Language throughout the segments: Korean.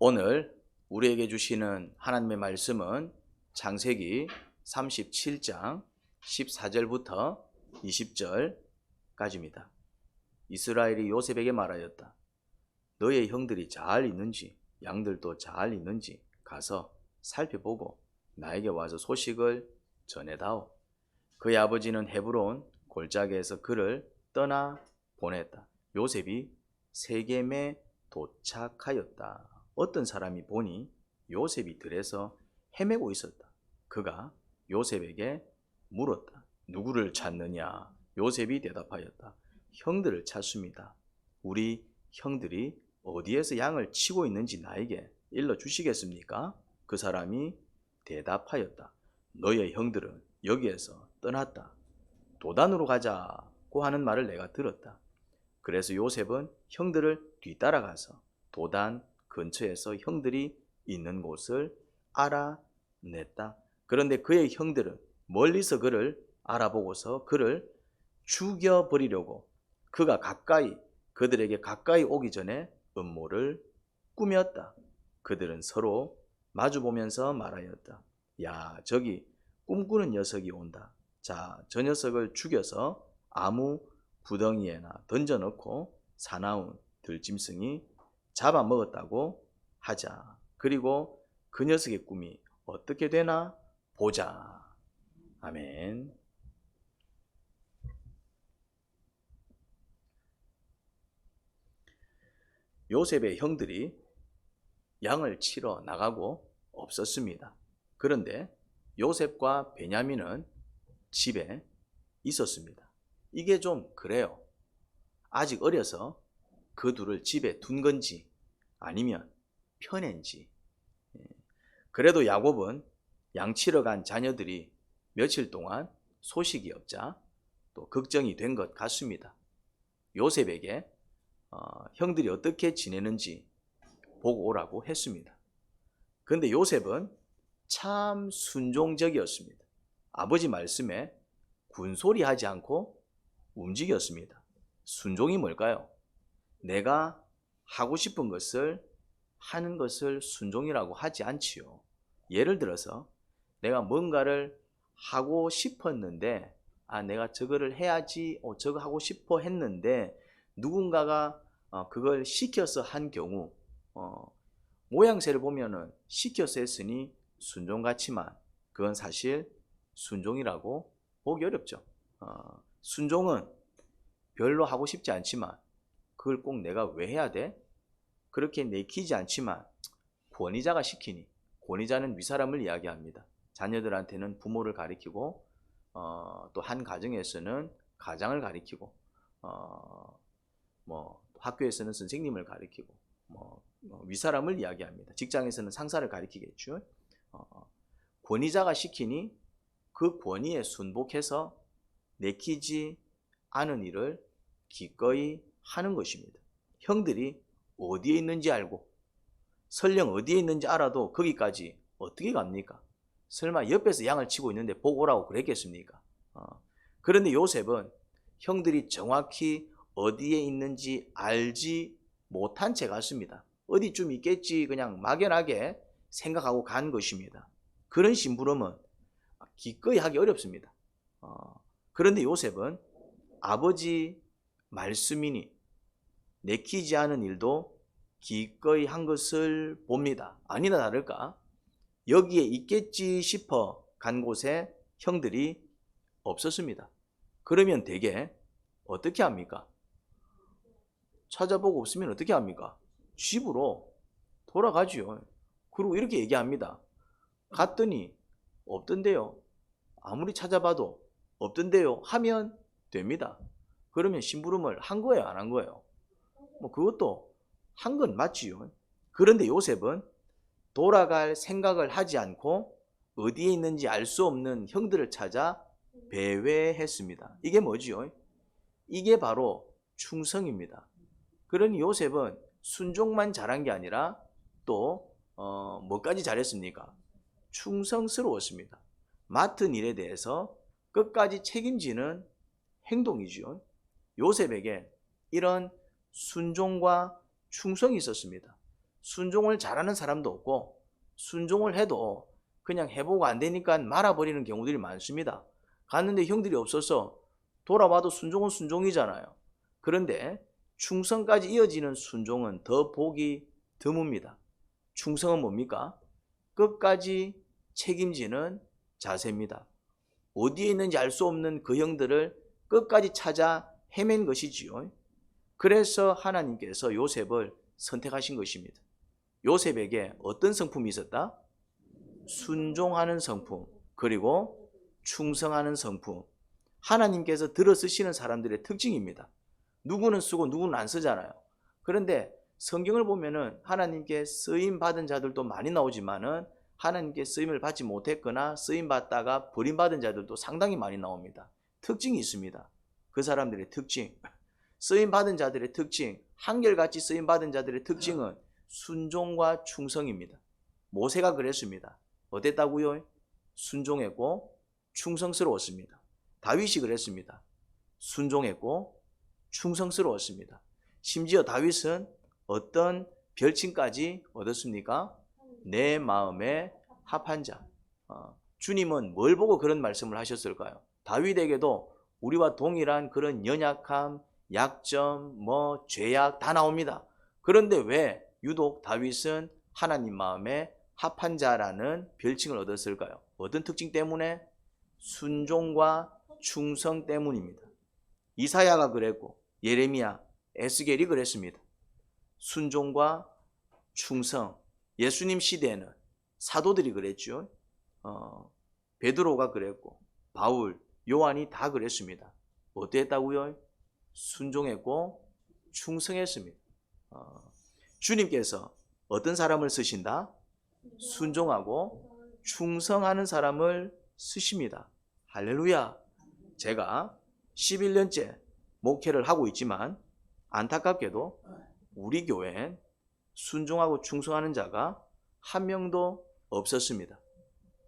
오늘 우리에게 주시는 하나님의 말씀은 창세기 37장 14절부터 20절까지입니다. 이스라엘이 요셉에게 말하였다. 너의 형들이 잘 있는지 양들도 잘 있는지 가서 살펴보고 나에게 와서 소식을 전해다오. 그의 아버지는 헤브론 골짜기에서 그를 떠나 보냈다. 요셉이 세겜에 도착하였다. 어떤 사람이 보니 요셉이 들에서 헤매고 있었다. 그가 요셉에게 물었다. 누구를 찾느냐? 요셉이 대답하였다. 형들을 찾습니다. 우리 형들이 어디에서 양을 치고 있는지 나에게 일러주시겠습니까? 그 사람이 대답하였다. 너의 형들은 여기에서 떠났다. 도단으로 가자고 하는 말을 내가 들었다. 그래서 요셉은 형들을 뒤따라가서 도단 근처에서 형들이 있는 곳을 알아냈다. 그런데 그의 형들은 멀리서 그를 알아보고서 그를 죽여버리려고 그가 그들에게 가까이 오기 전에 음모를 꾸몄다. 그들은 서로 마주보면서 말하였다. 야, 저기 꿈꾸는 녀석이 온다. 자, 저 녀석을 죽여서 아무 구덩이에나 던져넣고 사나운 들짐승이 잡아먹었다고 하자. 그리고 그 녀석의 꿈이 어떻게 되나 보자. 아멘. 요셉의 형들이 양을 치러 나가고 없었습니다. 그런데 요셉과 베냐민은 집에 있었습니다. 이게 좀 그래요. 아직 어려서 그 둘을 집에 둔 건지 아니면 펴낸지. 그래도 야곱은 양치러 간 자녀들이 며칠 동안 소식이 없자 또 걱정이 된 것 같습니다. 요셉에게 형들이 어떻게 지내는지 보고 오라고 했습니다. 그런데 요셉은 참 순종적이었습니다. 아버지 말씀에 군소리 하지 않고 움직였습니다. 순종이 뭘까요? 내가 하고 싶은 것을 하는 것을 순종이라고 하지 않지요. 예를 들어서 내가 뭔가를 하고 싶었는데 내가 저거를 해야지 저거 하고 싶어 했는데 누군가가 그걸 시켜서 한 경우 모양새를 보면은 시켜서 했으니 순종 같지만 그건 사실 순종이라고 보기 어렵죠. 순종은 별로 하고 싶지 않지만 그걸 꼭 내가 왜 해야 돼? 그렇게 내키지 않지만 권위자가 시키니, 권위자는 윗사람을 이야기합니다. 자녀들한테는 부모를 가리키고 또 한 가정에서는 가장을 가리키고 학교에서는 선생님을 가리키고 윗사람을 이야기합니다. 직장에서는 상사를 가리키겠죠. 권위자가 시키니 그 권위에 순복해서 내키지 않은 일을 기꺼이 하는 것입니다. 형들이 어디에 있는지 알고 설령 어디에 있는지 알아도 거기까지 어떻게 갑니까? 설마 옆에서 양을 치고 있는데 보고 오라고 그랬겠습니까? 그런데 요셉은 형들이 정확히 어디에 있는지 알지 못한 채 갔습니다. 어디쯤 있겠지 그냥 막연하게 생각하고 간 것입니다. 그런 심부름은 기꺼이 하기 어렵습니다. 그런데 요셉은 아버지 말씀이니 내키지 않은 일도 기꺼이 한 것을 봅니다. 아니나 다를까 여기에 있겠지 싶어 간 곳에 형들이 없었습니다. 그러면 대개 어떻게 합니까? 찾아보고 없으면 어떻게 합니까? 집으로 돌아가지요. 그리고 이렇게 얘기합니다. 갔더니 없던데요. 아무리 찾아봐도 없던데요 하면 됩니다. 그러면 심부름을 한 거예요, 안 한 거예요? 그것도 한 건 맞지요. 그런데 요셉은 돌아갈 생각을 하지 않고 어디에 있는지 알 수 없는 형들을 찾아 배회했습니다. 이게 뭐지요? 이게 바로 충성입니다. 그러니 요셉은 순종만 잘한 게 아니라 또 뭐까지 잘했습니까? 충성스러웠습니다. 맡은 일에 대해서 끝까지 책임지는 행동이지요. 요셉에게 이런 순종과 충성이 있었습니다. 순종을 잘하는 사람도 없고 순종을 해도 그냥 해보고 안 되니까 말아버리는 경우들이 많습니다. 갔는데 형들이 없어서 돌아와도 순종은 순종이잖아요. 그런데 충성까지 이어지는 순종은 더 보기 드뭅니다. 충성은 뭡니까? 끝까지 책임지는 자세입니다. 어디에 있는지 알 수 없는 그 형들을 끝까지 찾아 헤맨 것이지요. 그래서 하나님께서 요셉을 선택하신 것입니다. 요셉에게 어떤 성품이 있었다? 순종하는 성품, 그리고 충성하는 성품. 하나님께서 들어 쓰시는 사람들의 특징입니다. 누구는 쓰고 누구는 안 쓰잖아요. 그런데 성경을 보면은 하나님께 쓰임 받은 자들도 많이 나오지만은 하나님께 쓰임을 받지 못했거나 쓰임 받다가 버림받은 자들도 상당히 많이 나옵니다. 특징이 있습니다. 그 사람들의 특징, 쓰임 받은 자들의 특징, 한결같이 쓰임 받은 자들의 특징은 순종과 충성입니다. 모세가 그랬습니다. 어땠다고요? 순종했고 충성스러웠습니다. 다윗이 그랬습니다. 순종했고 충성스러웠습니다. 심지어 다윗은 어떤 별칭까지 얻었습니까? 내 마음에 합한 자. 주님은 뭘 보고 그런 말씀을 하셨을까요? 다윗에게도 우리와 동일한 그런 연약함, 약점, 죄악 다 나옵니다. 그런데 왜 유독 다윗은 하나님 마음에 합한 자라는 별칭을 얻었을까요? 어떤 특징 때문에? 순종과 충성 때문입니다. 이사야가 그랬고 예레미야, 에스겔이 그랬습니다. 순종과 충성. 예수님 시대에는 사도들이 그랬죠. 베드로가 그랬고 바울, 요한이 다 그랬습니다. 어땠다고요? 순종했고 충성했습니다. 주님께서 어떤 사람을 쓰신다? 순종하고 충성하는 사람을 쓰십니다. 할렐루야. 제가 11년째 목회를 하고 있지만 안타깝게도 우리 교회엔 순종하고 충성하는 자가 한 명도 없었습니다.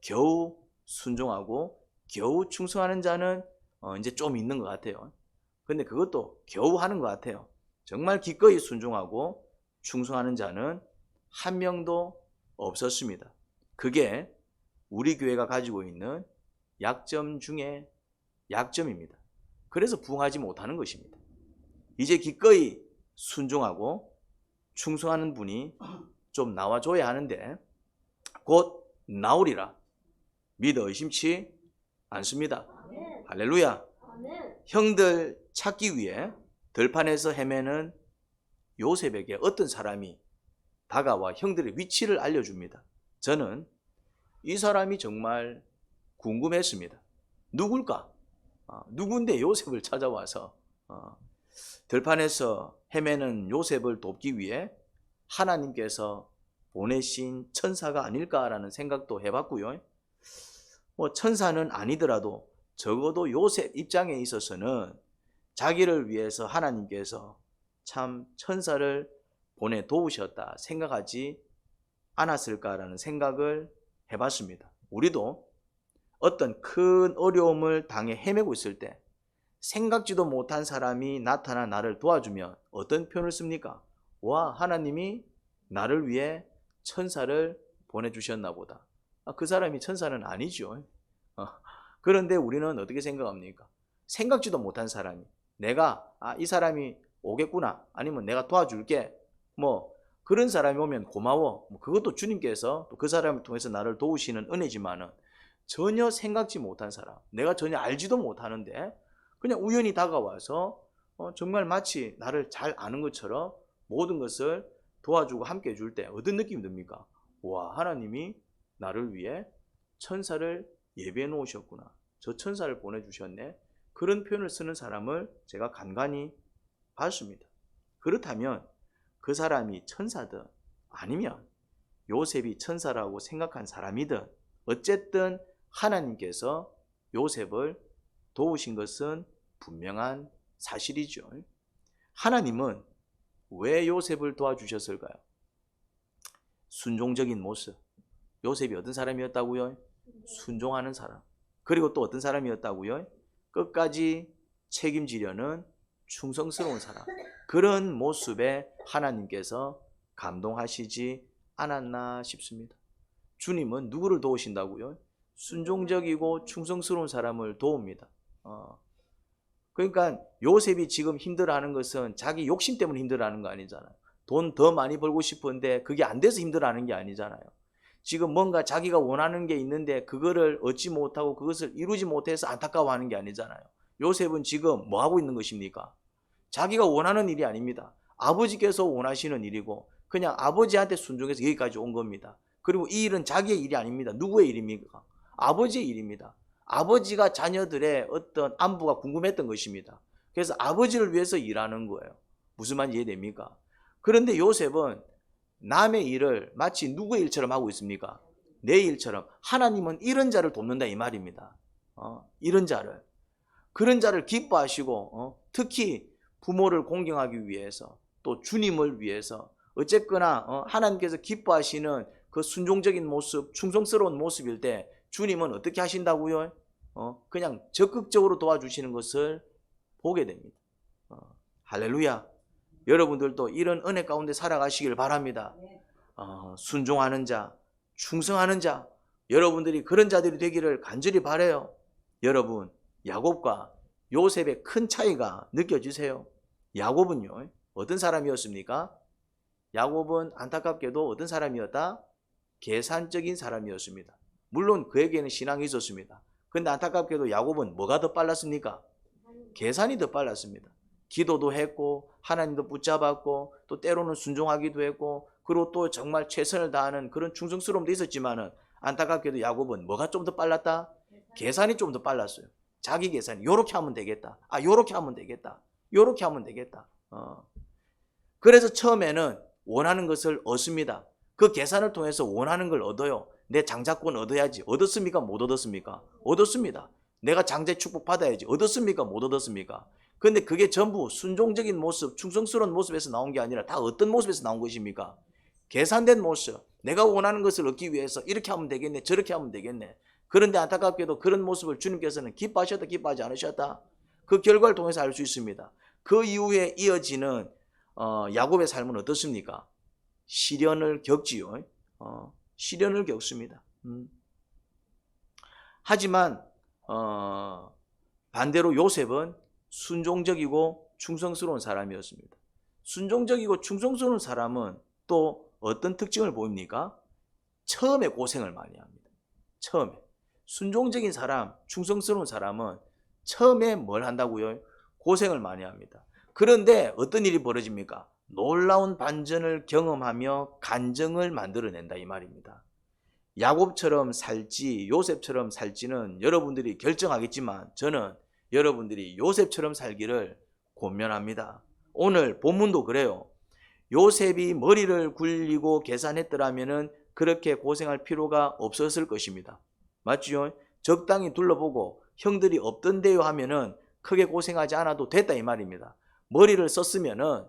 겨우 순종하고 겨우 충성하는 자는 이제 좀 있는 것 같아요. 근데 그것도 겨우 하는 것 같아요. 정말 기꺼이 순종하고 충성하는 자는 한 명도 없었습니다. 그게 우리 교회가 가지고 있는 약점 중에 약점입니다. 그래서 부흥하지 못하는 것입니다. 이제 기꺼이 순종하고 충성하는 분이 좀 나와줘야 하는데 곧 나오리라 믿어 의심치 않습니다. 아멘. 할렐루야. 아멘. 형들 찾기 위해 들판에서 헤매는 요셉에게 어떤 사람이 다가와 형들의 위치를 알려줍니다. 저는 이 사람이 정말 궁금했습니다. 누굴까? 누군데 요셉을 찾아와서 들판에서 헤매는 요셉을 돕기 위해 하나님께서 보내신 천사가 아닐까라는 생각도 해봤고요. 천사는 아니더라도 적어도 요셉 입장에 있어서는 자기를 위해서 하나님께서 참 천사를 보내 도우셨다 생각하지 않았을까라는 생각을 해봤습니다. 우리도 어떤 큰 어려움을 당해 헤매고 있을 때 생각지도 못한 사람이 나타나 나를 도와주면 어떤 표현을 씁니까? 와, 하나님이 나를 위해 천사를 보내주셨나 보다. 그 사람이 천사는 아니죠. 그런데 우리는 어떻게 생각합니까? 생각지도 못한 사람이 내가 이 사람이 오겠구나, 아니면 내가 도와줄게, 그런 사람이 오면 고마워. 그것도 주님께서 또 그 사람을 통해서 나를 도우시는 은혜지만은 전혀 생각지 못한 사람, 내가 전혀 알지도 못하는데 그냥 우연히 다가와서 정말 마치 나를 잘 아는 것처럼 모든 것을 도와주고 함께 해줄 때 어떤 느낌이 듭니까? 와, 하나님이 나를 위해 천사를 예비해 놓으셨구나. 저 천사를 보내주셨네. 그런 표현을 쓰는 사람을 제가 간간히 봤습니다. 그렇다면 그 사람이 천사든 아니면 요셉이 천사라고 생각한 사람이든 어쨌든 하나님께서 요셉을 도우신 것은 분명한 사실이죠. 하나님은 왜 요셉을 도와주셨을까요? 순종적인 모습. 요셉이 어떤 사람이었다고요? 순종하는 사람. 그리고 또 어떤 사람이었다고요? 끝까지 책임지려는 충성스러운 사람. 그런 모습에 하나님께서 감동하시지 않았나 싶습니다. 주님은 누구를 도우신다고요? 순종적이고 충성스러운 사람을 도웁니다. 그러니까 요셉이 지금 힘들어하는 것은 자기 욕심 때문에 힘들어하는 거 아니잖아요. 돈 더 많이 벌고 싶은데 그게 안 돼서 힘들어하는 게 아니잖아요. 지금 뭔가 자기가 원하는 게 있는데 그거를 얻지 못하고 그것을 이루지 못해서 안타까워하는 게 아니잖아요. 요셉은 지금 뭐 하고 있는 것입니까? 자기가 원하는 일이 아닙니다. 아버지께서 원하시는 일이고 그냥 아버지한테 순종해서 여기까지 온 겁니다. 그리고 이 일은 자기의 일이 아닙니다. 누구의 일입니까? 아버지의 일입니다. 아버지가 자녀들의 어떤 안부가 궁금했던 것입니다. 그래서 아버지를 위해서 일하는 거예요. 무슨 말인지 이해됩니까? 그런데 요셉은 남의 일을 마치 누구의 일처럼 하고 있습니까? 내 일처럼. 하나님은 이런 자를 돕는다 이 말입니다. 이런 자를. 그런 자를 기뻐하시고 특히 부모를 공경하기 위해서 또 주님을 위해서 어쨌거나 하나님께서 기뻐하시는 그 순종적인 모습, 충성스러운 모습일 때 주님은 어떻게 하신다고요? 그냥 적극적으로 도와주시는 것을 보게 됩니다. 할렐루야. 여러분들도 이런 은혜 가운데 살아가시길 바랍니다. 순종하는 자, 충성하는 자, 여러분들이 그런 자들이 되기를 간절히 바라요. 여러분, 야곱과 요셉의 큰 차이가 느껴지세요? 야곱은요, 어떤 사람이었습니까? 야곱은 안타깝게도 어떤 사람이었다? 계산적인 사람이었습니다. 물론 그에게는 신앙이 있었습니다. 그런데 안타깝게도 야곱은 뭐가 더 빨랐습니까? 계산이 더 빨랐습니다. 기도도 했고 하나님도 붙잡았고 또 때로는 순종하기도 했고 그리고 또 정말 최선을 다하는 그런 충성스러움도 있었지만은 안타깝게도 야곱은 뭐가 좀 더 빨랐다? 계산이 좀 더 빨랐어요. 자기 계산이 요렇게 하면 되겠다. 요렇게 하면 되겠다. 요렇게 하면 되겠다. 그래서 처음에는 원하는 것을 얻습니다. 그 계산을 통해서 원하는 걸 얻어요. 내 장자권 얻어야지. 얻었습니까? 못 얻었습니까? 얻었습니다. 내가 장자의 축복 받아야지. 얻었습니까? 못 얻었습니까? 그런데 그게 전부 순종적인 모습, 충성스러운 모습에서 나온 게 아니라 다 어떤 모습에서 나온 것입니까? 계산된 모습. 내가 원하는 것을 얻기 위해서 이렇게 하면 되겠네, 저렇게 하면 되겠네. 그런데 안타깝게도 그런 모습을 주님께서는 기뻐하셨다, 기뻐하지 않으셨다. 그 결과를 통해서 알 수 있습니다. 그 이후에 이어지는 야곱의 삶은 어떻습니까? 시련을 겪지요. 시련을 겪습니다. 하지만 반대로 요셉은 순종적이고 충성스러운 사람이었습니다. 순종적이고 충성스러운 사람은 또 어떤 특징을 보입니까? 처음에 고생을 많이 합니다. 처음에. 순종적인 사람, 충성스러운 사람은 처음에 뭘 한다고요? 고생을 많이 합니다. 그런데 어떤 일이 벌어집니까? 놀라운 반전을 경험하며 간증을 만들어낸다 이 말입니다. 야곱처럼 살지 요셉처럼 살지는 여러분들이 결정하겠지만 저는 여러분들이 요셉처럼 살기를 권면합니다. 오늘 본문도 그래요. 요셉이 머리를 굴리고 계산했더라면 그렇게 고생할 필요가 없었을 것입니다. 맞죠? 적당히 둘러보고 형들이 없던데요 하면은 크게 고생하지 않아도 됐다 이 말입니다. 머리를 썼으면은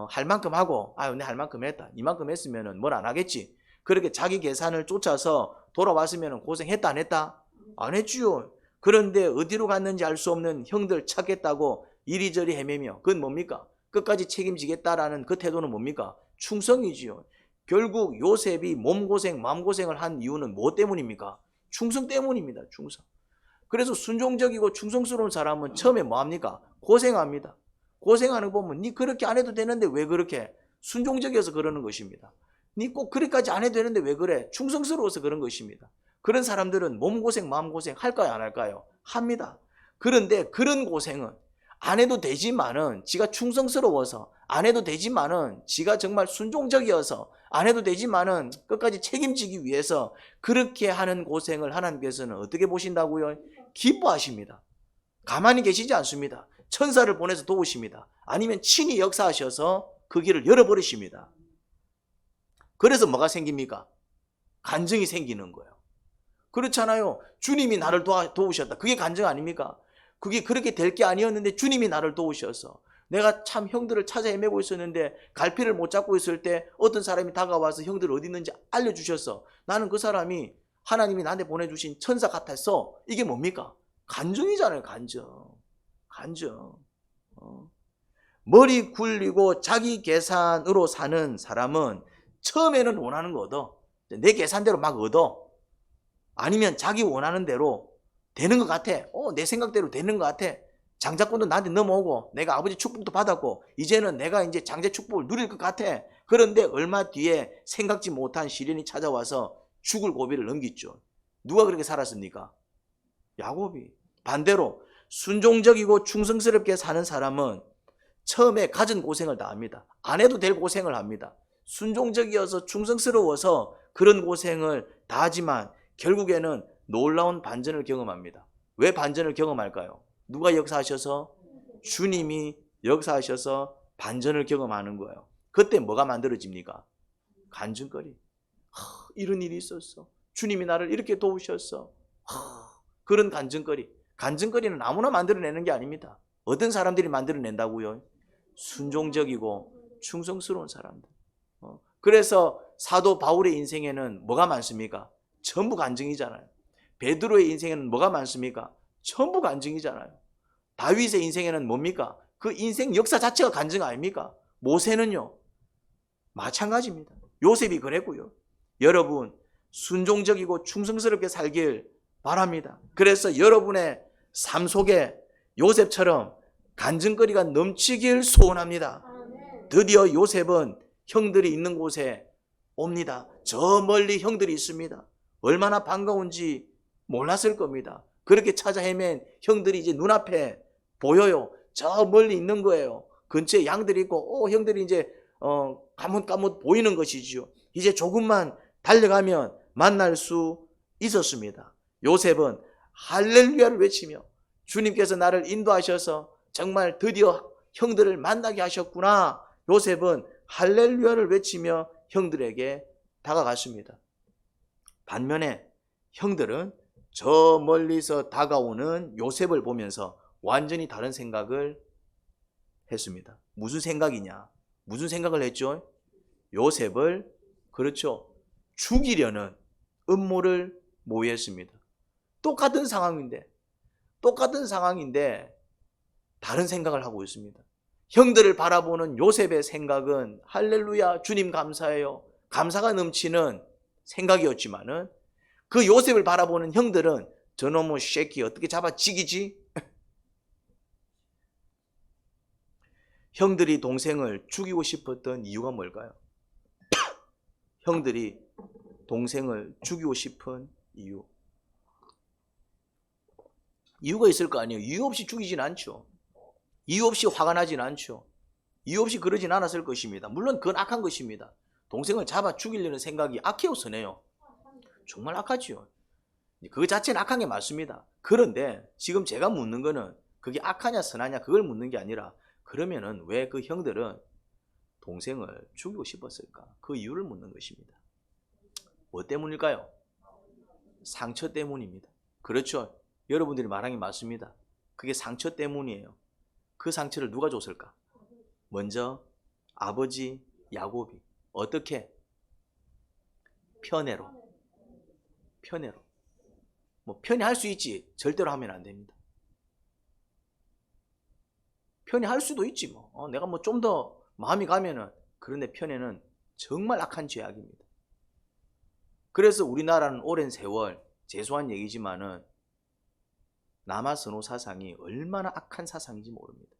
할 만큼 하고 내 할 만큼 했다. 이만큼 했으면은 뭘 안 하겠지. 그렇게 자기 계산을 쫓아서 돌아왔으면 고생했다 안 했다? 안 했지요. 그런데 어디로 갔는지 알 수 없는 형들 찾겠다고 이리저리 헤매며 그건 뭡니까? 끝까지 책임지겠다라는 그 태도는 뭡니까? 충성이지요. 결국 요셉이 몸고생 마음고생을 한 이유는 뭐 때문입니까? 충성 때문입니다. 충성. 그래서 순종적이고 충성스러운 사람은 처음에 뭐합니까? 고생합니다. 고생하는 거 보면 니 그렇게 안 해도 되는데 왜 그렇게? 순종적이어서 그러는 것입니다. 니 꼭 그렇게까지 안 해도 되는데 왜 그래? 충성스러워서 그런 것입니다. 그런 사람들은 몸고생 마음고생 할까요 안 할까요? 합니다. 그런데 그런 고생은 안 해도 되지만은 지가 충성스러워서 안 해도 되지만은 지가 정말 순종적이어서 안 해도 되지만은 끝까지 책임지기 위해서 그렇게 하는 고생을 하나님께서는 어떻게 보신다고요? 기뻐하십니다. 가만히 계시지 않습니다. 천사를 보내서 도우십니다. 아니면 친히 역사하셔서 그 길을 열어버리십니다. 그래서 뭐가 생깁니까? 간증이 생기는 거예요. 그렇잖아요. 주님이 나를 도우셨다. 그게 간증 아닙니까? 그게 그렇게 될 게 아니었는데 주님이 나를 도우셔서 내가 참 형들을 찾아 헤매고 있었는데 갈피를 못 잡고 있을 때 어떤 사람이 다가와서 형들 어디 있는지 알려주셨어. 나는 그 사람이 하나님이 나한테 보내주신 천사 같았어. 이게 뭡니까? 간증이잖아요. 간증. 머리 굴리고 자기 계산으로 사는 사람은 처음에는 원하는 거 얻어. 내 계산대로 막 얻어. 아니면 자기 원하는 대로 되는 것 같아. 내 생각대로 되는 것 같아. 장자권도 나한테 넘어오고 내가 아버지 축복도 받았고 이제는 내가 이제 장자 축복을 누릴 것 같아. 그런데 얼마 뒤에 생각지 못한 시련이 찾아와서 죽을 고비를 넘겼죠. 누가 그렇게 살았습니까? 야곱이. 반대로 순종적이고 충성스럽게 사는 사람은 처음에 갖은 고생을 다 합니다. 안 해도 될 고생을 합니다. 순종적이어서 충성스러워서 그런 고생을 다 하지만 결국에는 놀라운 반전을 경험합니다. 왜 반전을 경험할까요? 누가 역사하셔서? 주님이 역사하셔서 반전을 경험하는 거예요. 그때 뭐가 만들어집니까? 간증거리. 이런 일이 있었어. 주님이 나를 이렇게 도우셨어. 그런 간증거리. 간증거리는 아무나 만들어내는 게 아닙니다. 어떤 사람들이 만들어낸다고요? 순종적이고 충성스러운 사람들. 그래서 사도 바울의 인생에는 뭐가 많습니까? 전부 간증이잖아요. 베드로의 인생에는 뭐가 많습니까? 전부 간증이잖아요. 다윗의 인생에는 뭡니까? 그 인생 역사 자체가 간증 아닙니까? 모세는요, 마찬가지입니다. 요셉이 그랬고요. 여러분, 순종적이고 충성스럽게 살길 바랍니다. 그래서 여러분의 삶 속에 요셉처럼 간증거리가 넘치길 소원합니다. 드디어 요셉은 형들이 있는 곳에 옵니다. 저 멀리 형들이 있습니다. 얼마나 반가운지 몰랐을 겁니다. 그렇게 찾아 헤맨 형들이 이제 눈앞에 보여요. 저 멀리 있는 거예요. 근처에 양들이 있고 형들이 이제 까뭇까뭇 보이는 것이지요. 이제 조금만 달려가면 만날 수 있었습니다. 요셉은 할렐루야를 외치며 주님께서 나를 인도하셔서 정말 드디어 형들을 만나게 하셨구나. 요셉은 할렐루야를 외치며 형들에게 다가갔습니다. 반면에 형들은 저 멀리서 다가오는 요셉을 보면서 완전히 다른 생각을 했습니다. 무슨 생각이냐? 무슨 생각을 했죠? 요셉을, 그렇죠, 죽이려는 음모를 모의했습니다. 똑같은 상황인데 다른 생각을 하고 있습니다. 형들을 바라보는 요셉의 생각은 할렐루야, 주님 감사해요, 감사가 넘치는 생각이었지만은 그 요셉을 바라보는 형들은 저놈의 쉐키 어떻게 잡아 죽이지? 형들이 동생을 죽이고 싶었던 이유가 뭘까요? 형들이 동생을 죽이고 싶은 이유가 있을 거 아니에요. 이유 없이 죽이진 않죠. 이유 없이 화가 나진 않죠. 이유 없이 그러진 않았을 것입니다. 물론 그건 악한 것입니다. 동생을 잡아 죽이려는 생각이 악해요, 선해요? 정말 악하지요. 그 자체는 악한 게 맞습니다. 그런데 지금 제가 묻는 거는 그게 악하냐 선하냐 그걸 묻는 게 아니라, 그러면은 왜 그 형들은 동생을 죽이고 싶었을까? 그 이유를 묻는 것입니다. 뭐 때문일까요? 상처 때문입니다. 그렇죠. 여러분들이 말한 게 맞습니다. 그게 상처 때문이에요. 그 상처를 누가 줬을까? 먼저 아버지 야곱이. 어떻게? 편애로. 뭐 편애할 수 있지, 절대로 하면 안 됩니다. 편애할 수도 있지 뭐. 내가 뭐 좀 더 마음이 가면은. 그런데 편애는 정말 악한 죄악입니다. 그래서 우리나라는 오랜 세월, 죄송한 얘기지만은 남아선호 사상이 얼마나 악한 사상인지 모릅니다.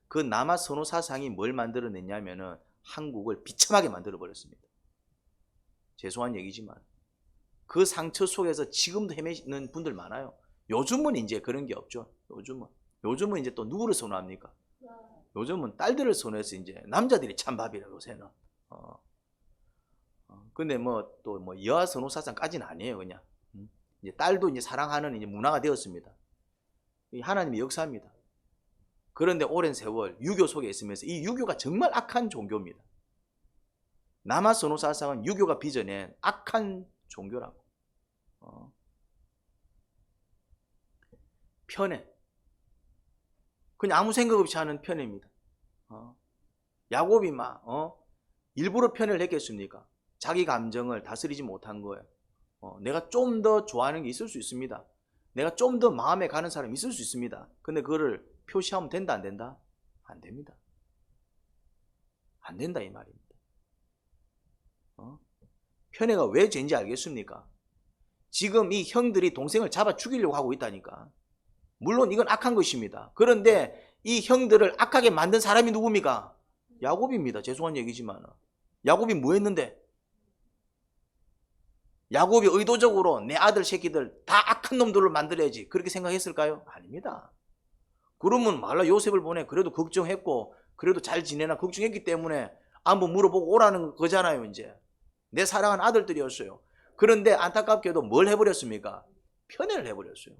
그 남아선호 사상이 뭘 만들어냈냐면은 한국을 비참하게 만들어버렸습니다. 죄송한 얘기지만 그 상처 속에서 지금도 헤매는 분들 많아요. 요즘은 이제 그런 게 없죠. 요즘은 이제 또 누구를 선호합니까? 요즘은 딸들을 선호해서 이제 남자들이 찬밥이라고 요새는. 근데 뭐 또 뭐 여아 선호 사상까지는 아니에요, 그냥. 이제 딸도 이제 사랑하는 이제 문화가 되었습니다. 하나님의 역사입니다. 그런데 오랜 세월 유교 속에 있으면서 이 유교가 정말 악한 종교입니다. 남아 선호 사상은 유교가 빚어낸 악한 종교라고. 편애. 그냥 아무 생각 없이 하는 편애입니다. 야곱이 막 일부러 편애를 했겠습니까? 자기 감정을 다스리지 못한 거예요. 내가 좀 더 좋아하는 게 있을 수 있습니다. 내가 좀 더 마음에 가는 사람이 있을 수 있습니다. 근데 그거를 표시하면 된다 안 된다? 안 됩니다. 안 된다 이 말입니다. 편애가 왜 죄인지 알겠습니까? 지금 이 형들이 동생을 잡아 죽이려고 하고 있다니까. 물론 이건 악한 것입니다. 그런데 이 형들을 악하게 만든 사람이 누굽니까? 야곱입니다. 죄송한 얘기지만. 야곱이 뭐 했는데? 야곱이 의도적으로 내 아들 새끼들 다 악한 놈들로 만들어야지 그렇게 생각했을까요? 아닙니다. 그러면 말라 요셉을 보내 그래도 걱정했고 그래도 잘 지내나 걱정했기 때문에 한번 물어보고 오라는 거잖아요. 이제 내 사랑하는 아들들이었어요. 그런데 안타깝게도 뭘 해버렸습니까? 편애를 해버렸어요.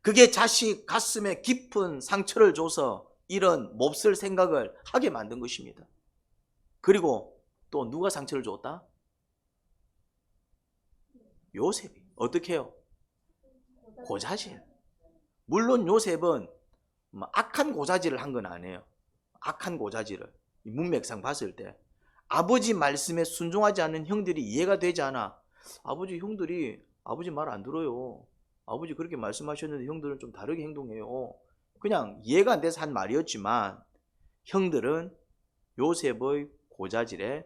그게 자식 가슴에 깊은 상처를 줘서 이런 몹쓸 생각을 하게 만든 것입니다. 그리고 또 누가 상처를 줬다? 요셉이. 어떻게 해요? 고자질. 물론 요셉은 악한 고자질을 한 건 아니에요. 악한 고자질을 문맥상 봤을 때 아버지 말씀에 순종하지 않는 형들이 이해가 되지 않아. 아버지 형들이 아버지 말 안 들어요. 아버지 그렇게 말씀하셨는데 형들은 좀 다르게 행동해요. 그냥 이해가 안 돼서 한 말이었지만 형들은 요셉의 고자질에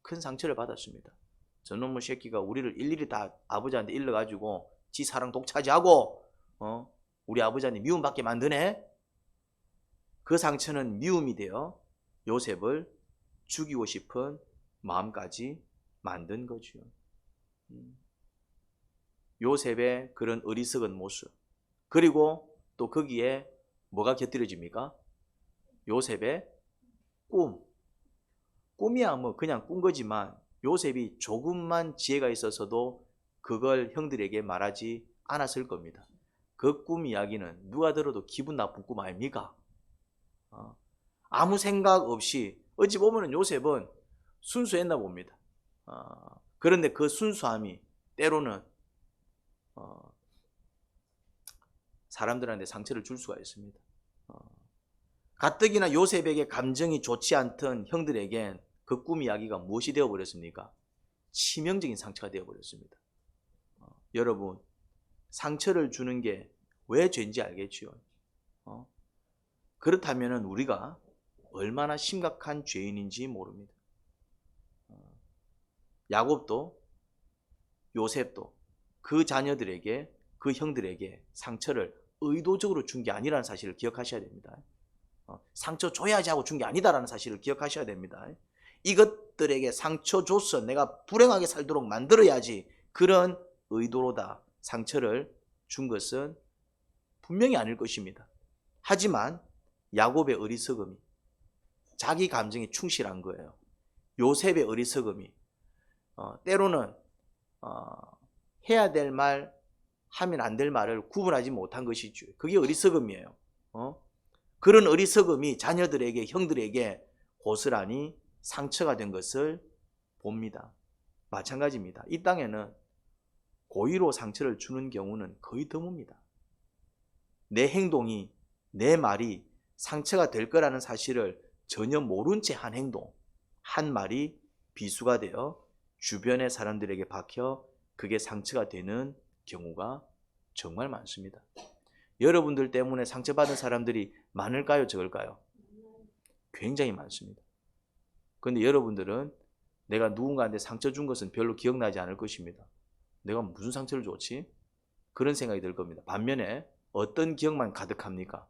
큰 상처를 받았습니다. 저놈의 새끼가 우리를 일일이 다 아버지한테 일러가지고 지 사랑 독차지하고 우리 아버지한테 미움받게 만드네. 그 상처는 미움이 되어 요셉을 죽이고 싶은 마음까지 만든 거죠. 요셉의 그런 어리석은 모습, 그리고 또 거기에 뭐가 곁들여집니까? 요셉의 꿈이야 뭐 그냥 꾼 거지만 요셉이 조금만 지혜가 있었어도 그걸 형들에게 말하지 않았을 겁니다. 그 꿈 이야기는 누가 들어도 기분 나쁜 꿈 아닙니까? 아무 생각 없이 어찌 보면 요셉은 순수했나 봅니다. 그런데 그 순수함이 때로는 사람들한테 상처를 줄 수가 있습니다. 가뜩이나 요셉에게 감정이 좋지 않던 형들에겐 그 꿈 이야기가 무엇이 되어버렸습니까? 치명적인 상처가 되어버렸습니다. 여러분, 상처를 주는 게 왜 죄인지 알겠지요? 그렇다면 우리가 얼마나 심각한 죄인인지 모릅니다. 야곱도 요셉도 그 자녀들에게 그 형들에게 상처를 의도적으로 준 게 아니라는 사실을 기억하셔야 됩니다. 상처 줘야지 하고 준 게 아니다라는 사실을 기억하셔야 됩니다. 이것들에게 상처 줘서 내가 불행하게 살도록 만들어야지 그런 의도로다 상처를 준 것은 분명히 아닐 것입니다. 하지만 야곱의 어리석음이 자기 감정에 충실한 거예요. 요셉의 어리석음이 때로는 해야 될 말, 하면 안 될 말을 구분하지 못한 것이죠. 그게 어리석음이에요. 그런 어리석음이 자녀들에게, 형들에게 고스란히 상처가 된 것을 봅니다. 마찬가지입니다. 이 땅에는 고의로 상처를 주는 경우는 거의 드뭅니다. 내 행동이, 내 말이 상처가 될 거라는 사실을 전혀 모른 채 한 행동, 한 말이 비수가 되어 주변의 사람들에게 박혀 그게 상처가 되는 경우가 정말 많습니다. 여러분들 때문에 상처받은 사람들이 많을까요? 적을까요? 굉장히 많습니다. 그런데 여러분들은 내가 누군가한테 상처 준 것은 별로 기억나지 않을 것입니다. 내가 무슨 상처를 줬지? 그런 생각이 들 겁니다. 반면에 어떤 기억만 가득합니까?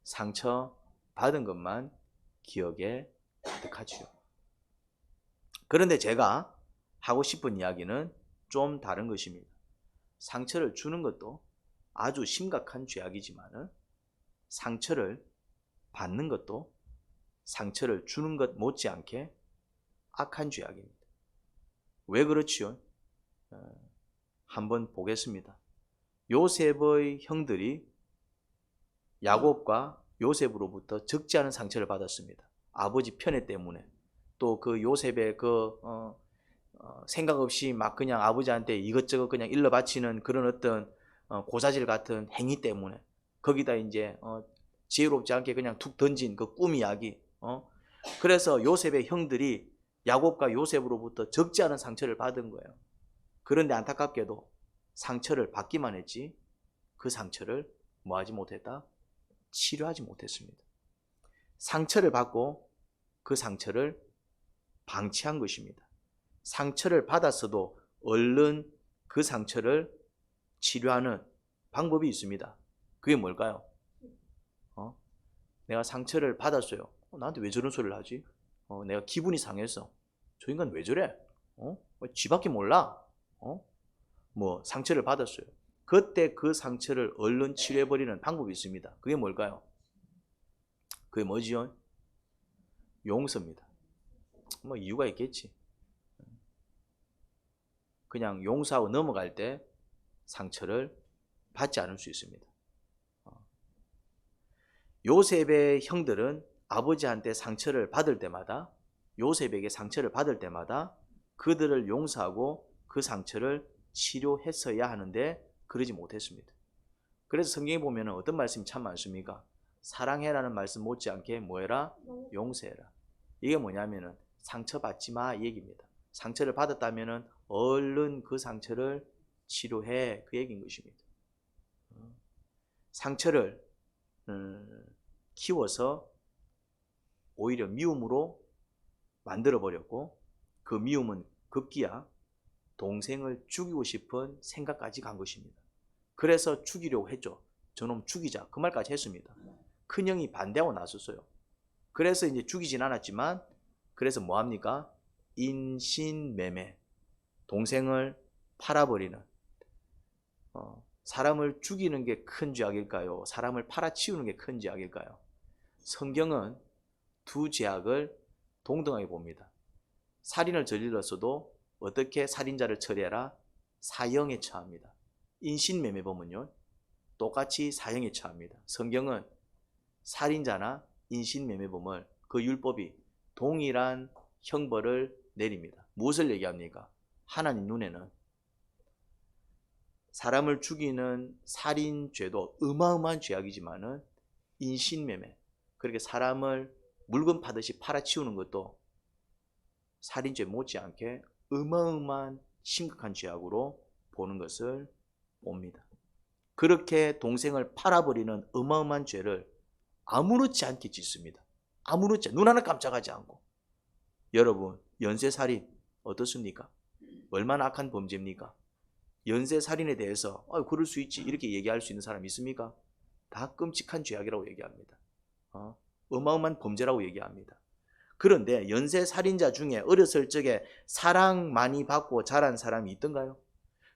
상처 받은 것만 기억에 가득하지요. 그런데 제가 하고 싶은 이야기는 좀 다른 것입니다. 상처를 주는 것도 아주 심각한 죄악이지만 상처를 받는 것도 상처를 주는 것 못지않게 악한 죄악입니다. 왜 그렇지요? 한번 보겠습니다. 요셉의 형들이 야곱과 요셉으로부터 적지 않은 상처를 받았습니다. 아버지 편애 때문에 또 그 요셉의 생각 없이 막 그냥 아버지한테 이것저것 그냥 일러 바치는 그런 어떤 고사질 같은 행위 때문에 거기다 이제 지혜롭지 않게 그냥 툭 던진 그 꿈 이야기 그래서 요셉의 형들이 야곱과 요셉으로부터 적지 않은 상처를 받은 거예요. 그런데 안타깝게도 상처를 받기만 했지 그 상처를 뭐하지 못했다? 치료하지 못했습니다. 상처를 받고 그 상처를 방치한 것입니다. 상처를 받았어도 얼른 그 상처를 치료하는 방법이 있습니다. 그게 뭘까요? 내가 상처를 받았어요. 나한테 왜 저런 소리를 하지? 내가 기분이 상했어. 저 인간 왜 저래? 지밖에 몰라? 뭐 상처를 받았어요. 그때 그 상처를 얼른 치료해버리는 방법이 있습니다. 그게 뭘까요? 그게 뭐지요? 용서입니다. 뭐 이유가 있겠지. 그냥 용서하고 넘어갈 때 상처를 받지 않을 수 있습니다. 요셉의 형들은 아버지한테 상처를 받을 때마다, 요셉에게 상처를 받을 때마다 그들을 용서하고 그 상처를 치료했어야 하는데 그러지 못했습니다. 그래서 성경에 보면 어떤 말씀이 참 많습니까? 사랑해라는 말씀 못지않게 뭐해라? 용서해라. 이게 뭐냐면은 상처받지 마 이 얘기입니다. 상처를 받았다면은 얼른 그 상처를 치료해 그 얘기인 것입니다. 상처를 키워서 오히려 미움으로 만들어버렸고, 그 미움은 급기야 동생을 죽이고 싶은 생각까지 간 것입니다. 그래서 죽이려고 했죠. 저놈 죽이자 그 말까지 했습니다. 큰형이 반대하고 나섰어요. 그래서 이제 죽이진 않았지만, 그래서 뭐합니까? 인신매매, 동생을 팔아버리는, 사람을 죽이는 게 큰 죄악일까요? 사람을 팔아치우는 게 큰 죄악일까요? 성경은 두 죄악을 동등하게 봅니다. 살인을 저질렀어도 어떻게 살인자를 처리해라? 사형에 처합니다. 인신매매범은요, 똑같이 사형에 처합니다. 성경은 살인자나 인신매매범을 그 율법이 동일한 형벌을 내립니다. 무엇을 얘기합니까? 하나님 눈에는 사람을 죽이는 살인죄도 어마어마한 죄악이지만은 인신매매, 그렇게 사람을 물건 파듯이 팔아치우는 것도 살인죄 못지않게 어마어마한 심각한 죄악으로 보는 것을 봅니다. 그렇게 동생을 팔아버리는 어마어마한 죄를 아무렇지 않게 짓습니다. 아무렇지, 눈 하나 깜짝하지 않고. 여러분, 연쇄살인 어떻습니까? 얼마나 악한 범죄입니까? 연쇄살인에 대해서 그럴 수 있지 이렇게 얘기할 수 있는 사람이 있습니까? 다 끔찍한 죄악이라고 얘기합니다. 어마어마한 범죄라고 얘기합니다. 그런데 연쇄살인자 중에 어렸을 적에 사랑 많이 받고 자란 사람이 있던가요?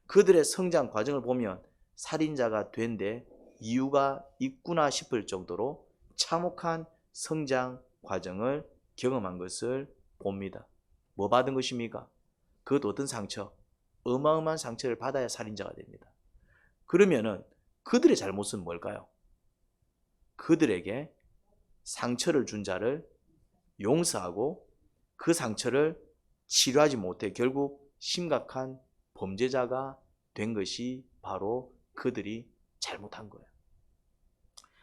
그들의 성장 과정을 보면 살인자가 된 데 이유가 있구나 싶을 정도로 참혹한 성장 과정을 경험한 것을 봅니다. 뭐 받은 것입니까? 그것도 어떤 상처? 어마어마한 상처를 받아야 살인자가 됩니다. 그러면은 그들의 잘못은 뭘까요? 그들에게 상처를 준 자를 용서하고 그 상처를 치료하지 못해 결국 심각한 범죄자가 된 것이 바로 그들이 잘못한 거예요.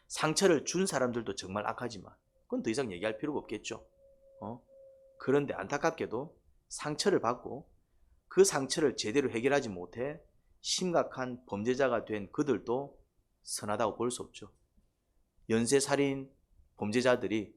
상처를 준 사람들도 정말 악하지만 그건 더 이상 얘기할 필요가 없겠죠. 그런데 안타깝게도 상처를 받고 그 상처를 제대로 해결하지 못해 심각한 범죄자가 된 그들도 선하다고 볼 수 없죠. 연쇄살인 범죄자들이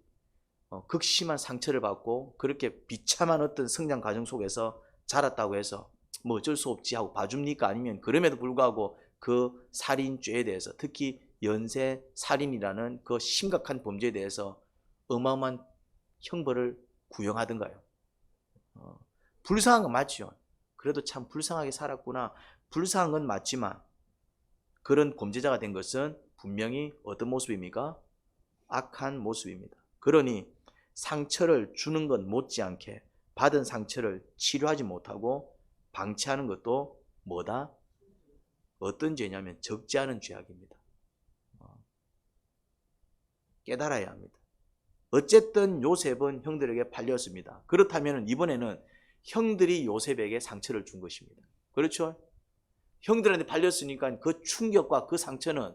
극심한 상처를 받고 그렇게 비참한 어떤 성장 과정 속에서 자랐다고 해서 뭐 어쩔 수 없지 하고 봐줍니까? 아니면 그럼에도 불구하고 그 살인죄에 대해서, 특히 연쇄살인이라는 그 심각한 범죄에 대해서 어마어마한 형벌을 구형하던가요? 불쌍한 건 맞죠. 그래도 참 불쌍하게 살았구나. 불쌍한 건 맞지만 그런 범죄자가 된 것은 분명히 어떤 모습입니까? 악한 모습입니다. 그러니 상처를 주는 것 못지않게 받은 상처를 치료하지 못하고 방치하는 것도 뭐다? 어떤 죄냐면 적지 않은 죄악입니다. 깨달아야 합니다. 어쨌든 요셉은 형들에게 팔렸습니다. 그렇다면 이번에는 형들이 요셉에게 상처를 준 것입니다. 그렇죠? 형들한테 팔렸으니까 그 충격과 그 상처는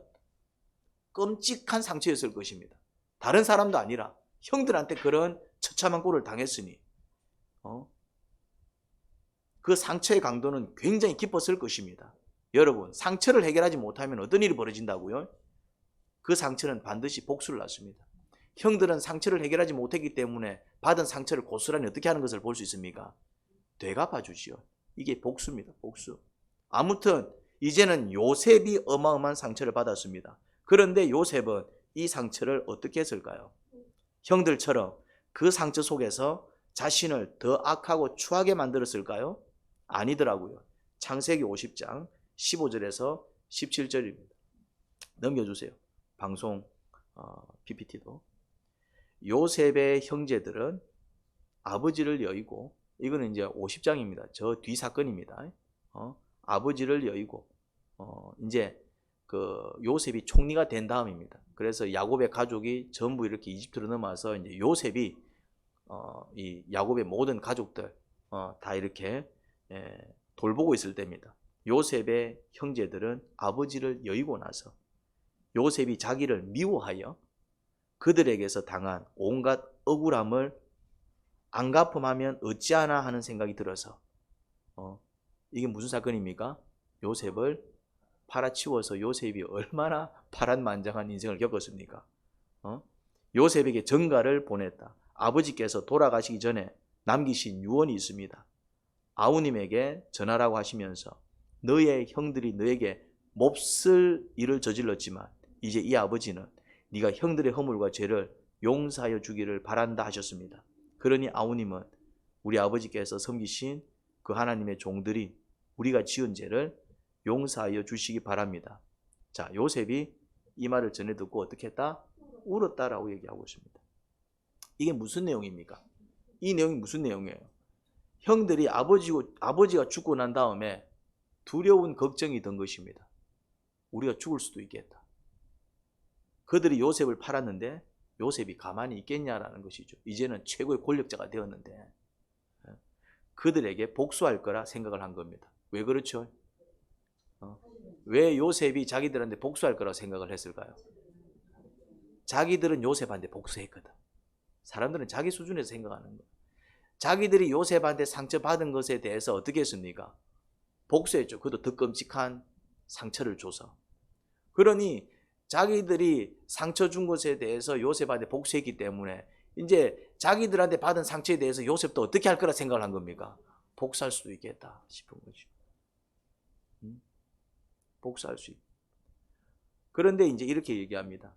끔찍한 상처였을 것입니다. 다른 사람도 아니라 형들한테 그런 처참한 꼴을 당했으니 그 상처의 강도는 굉장히 깊었을 것입니다. 여러분, 상처를 해결하지 못하면 어떤 일이 벌어진다고요? 그 상처는 반드시 복수를 낳습니다. 형들은 상처를 해결하지 못했기 때문에 받은 상처를 고스란히 어떻게 하는 것을 볼 수 있습니까? 되갚아 주지요. 이게 복수입니다. 복수. 아무튼 이제는 요셉이 어마어마한 상처를 받았습니다. 그런데 요셉은 이 상처를 어떻게 했을까요? 형들처럼 그 상처 속에서 자신을 더 악하고 추하게 만들었을까요? 아니더라고요. 창세기 50장 15절에서 17절입니다. 넘겨주세요. 방송 PPT도. 요셉의 형제들은 아버지를 여의고, 이거는 이제 50장입니다. 저 뒤 사건입니다. 아버지를 여의고, 이제 그 요셉이 총리가 된 다음입니다. 그래서 야곱의 가족이 전부 이렇게 이집트로 넘어와서 이제 요셉이 이 야곱의 모든 가족들 다 이렇게 돌보고 있을 때입니다. 요셉의 형제들은 아버지를 여의고 나서 요셉이 자기를 미워하여 그들에게서 당한 온갖 억울함을 안 갚음하면 어찌하나 하는 생각이 들어서 이게 무슨 사건입니까? 요셉을 팔아치워서 요셉이 얼마나 파란만장한 인생을 겪었습니까? 요셉에게 전가를 보냈다. 아버지께서 돌아가시기 전에 남기신 유언이 있습니다. 아우님에게 전하라고 하시면서 너의 형들이 너에게 몹쓸 일을 저질렀지만 이제 이 아버지는 네가 형들의 허물과 죄를 용서하여 주기를 바란다 하셨습니다. 그러니 아우님은 우리 아버지께서 섬기신 그 하나님의 종들이 우리가 지은 죄를 용서하여 주시기 바랍니다. 자, 요셉이 이 말을 전해 듣고 어떻게 했다? 울었다라고 얘기하고 있습니다. 이게 무슨 내용입니까? 이 내용이 무슨 내용이에요? 형들이 아버지가 죽고 난 다음에 두려운 걱정이 든 것입니다. 우리가 죽을 수도 있겠다. 그들이 요셉을 팔았는데 요셉이 가만히 있겠냐라는 것이죠. 이제는 최고의 권력자가 되었는데 그들에게 복수할 거라 생각을 한 겁니다. 왜 그렇죠? 왜 요셉이 자기들한테 복수할 거라 생각을 했을까요? 자기들은 요셉한테 복수했거든. 사람들은 자기 수준에서 생각하는 거예요. 자기들이 요셉한테 상처받은 것에 대해서 어떻게 했습니까? 복수했죠. 그것도 더 끔찍한 상처를 줘서. 그러니 자기들이 상처 준 것에 대해서 요셉한테 복수했기 때문에 이제 자기들한테 받은 상처에 대해서 요셉도 어떻게 할 거라 생각을 한 겁니까? 복수할 수도 있겠다 싶은 거죠. 복수할 수 있다. 그런데 이제 이렇게 얘기합니다.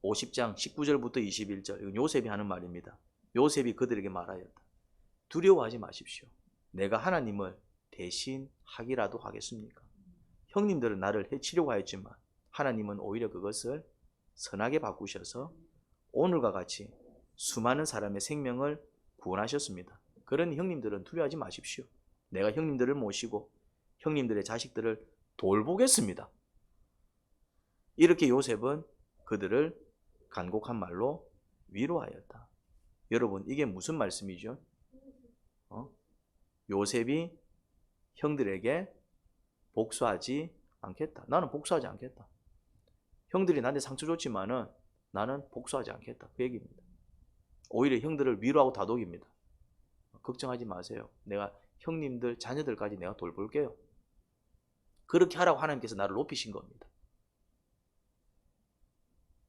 50장 19절부터 21절. 이건 요셉이 하는 말입니다. 요셉이 그들에게 말하였다. 두려워하지 마십시오. 내가 하나님을 대신 하기라도 하겠습니까? 형님들은 나를 해치려고 하였지만 하나님은 오히려 그것을 선하게 바꾸셔서 오늘과 같이 수많은 사람의 생명을 구원하셨습니다. 그러니 형님들은 두려워하지 마십시오. 내가 형님들을 모시고 형님들의 자식들을 돌보겠습니다. 이렇게 요셉은 그들을 간곡한 말로 위로하였다. 여러분, 이게 무슨 말씀이죠? 요셉이 형들에게 복수하지 않겠다. 나는 복수하지 않겠다. 형들이 나한테 상처 줬지만은 나는 복수하지 않겠다. 그 얘기입니다. 오히려 형들을 위로하고 다독입니다. 걱정하지 마세요. 내가 형님들, 자녀들까지 내가 돌볼게요. 그렇게 하라고 하나님께서 나를 높이신 겁니다.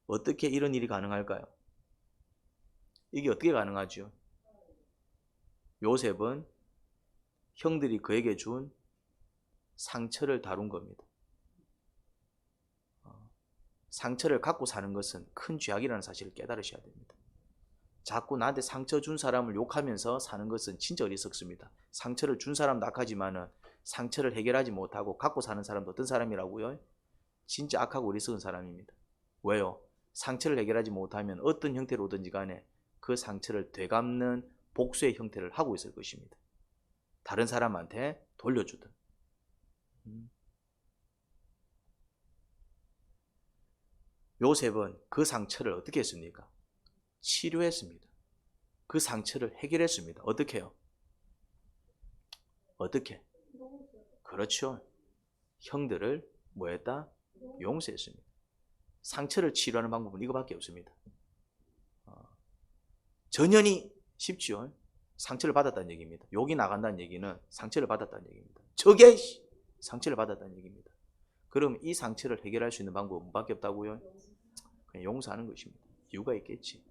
어떻게 이런 일이 가능할까요? 이게 어떻게 가능하죠? 요셉은 형들이 그에게 준 상처를 다룬 겁니다. 상처를 갖고 사는 것은 큰 죄악이라는 사실을 깨달으셔야 됩니다. 자꾸 나한테 상처 준 사람을 욕하면서 사는 것은 진짜 어리석습니다. 상처를 준 사람도 악하지만은 상처를 해결하지 못하고 갖고 사는 사람도 어떤 사람이라고요? 진짜 악하고 어리석은 사람입니다. 왜요? 상처를 해결하지 못하면 어떤 형태로든지 간에 그 상처를 되갚는 복수의 형태를 하고 있을 것입니다. 다른 사람한테 돌려주든. 요셉은 그 상처를 어떻게 했습니까? 치료했습니다. 그 상처를 해결했습니다. 어떻게 해요? 어떻게? 그렇죠. 형들을 뭐 했다? 용서했습니다. 상처를 치료하는 방법은 이거밖에 없습니다. 전연이 쉽죠. 상처를 받았다는 얘기입니다. 욕이 나간다는 얘기는 상처를 받았다는 얘기입니다. 저게 상처를 받았다는 얘기입니다. 그럼 이 상처를 해결할 수 있는 방법은 뭐밖에 없다고요? 그냥 용서하는 것입니다. 이유가 있겠지.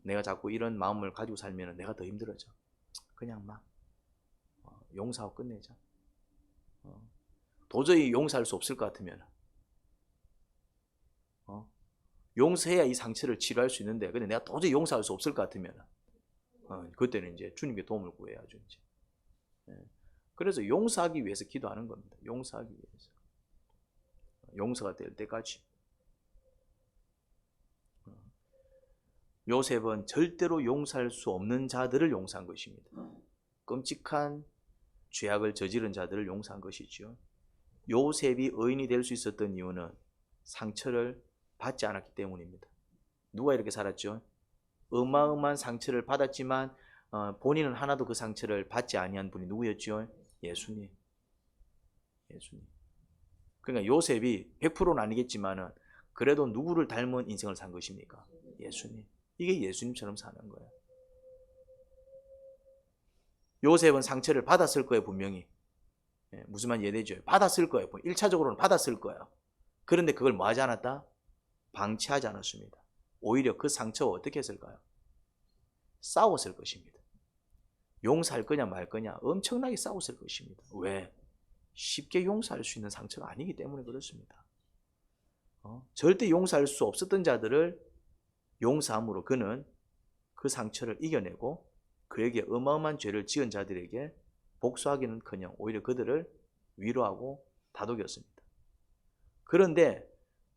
내가 자꾸 이런 마음을 가지고 살면 내가 더 힘들어져. 그냥 막 용서하고 끝내자. 도저히 용서할 수 없을 것 같으면 용서해야 이 상처를 치료할 수 있는데, 근데 내가 도저히 용서할 수 없을 것 같으면 그때는 이제 주님께 도움을 구해야죠. 이제. 그래서 용서하기 위해서 기도하는 겁니다. 용서하기 위해서. 용서가 될 때까지. 요셉은 절대로 용서할 수 없는 자들을 용서한 것입니다. 끔찍한 죄악을 저지른 자들을 용서한 것이죠. 요셉이 의인이 될 수 있었던 이유는 상처를 받지 않았기 때문입니다. 누가 이렇게 살았죠? 어마어마한 상처를 받았지만 본인은 하나도 그 상처를 받지 아니한 분이 누구였죠? 예수님. 예수님. 그러니까 요셉이 100%는 아니겠지만 그래도 누구를 닮은 인생을 산 것입니까? 예수님. 이게 예수님처럼 사는 거예요. 요셉은 상처를 받았을 거예요, 분명히. 무슨 말 이해되죠? 받았을 거예요. 1차적으로는 받았을 거예요. 그런데 그걸 뭐 하지 않았다? 방치하지 않았습니다. 오히려 그 상처와 어떻게 했을까요? 싸웠을 것입니다. 용서할 거냐 말 거냐 엄청나게 싸웠을 것입니다. 왜? 쉽게 용서할 수 있는 상처가 아니기 때문에 그렇습니다. 절대 용서할 수 없었던 자들을 용서함으로 그는 그 상처를 이겨내고 그에게 어마어마한 죄를 지은 자들에게 복수하기는커녕 오히려 그들을 위로하고 다독였습니다. 그런데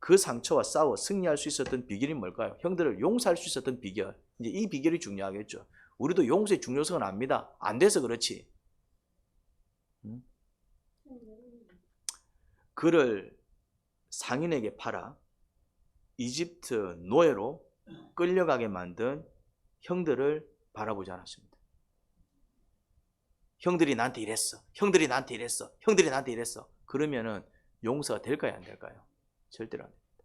그 상처와 싸워 승리할 수 있었던 비결이 뭘까요? 형들을 용서할 수 있었던 비결. 이제 이 비결이 중요하겠죠. 우리도 용서의 중요성을 압니다. 안 돼서 그렇지. 그를 상인에게 팔아 이집트 노예로 끌려가게 만든 형들을 바라보지 않았습니다. 형들이 나한테 이랬어. 형들이 나한테 이랬어. 형들이 나한테 이랬어. 그러면은 용서가 될까요? 안 될까요? 절대로 안 됩니다.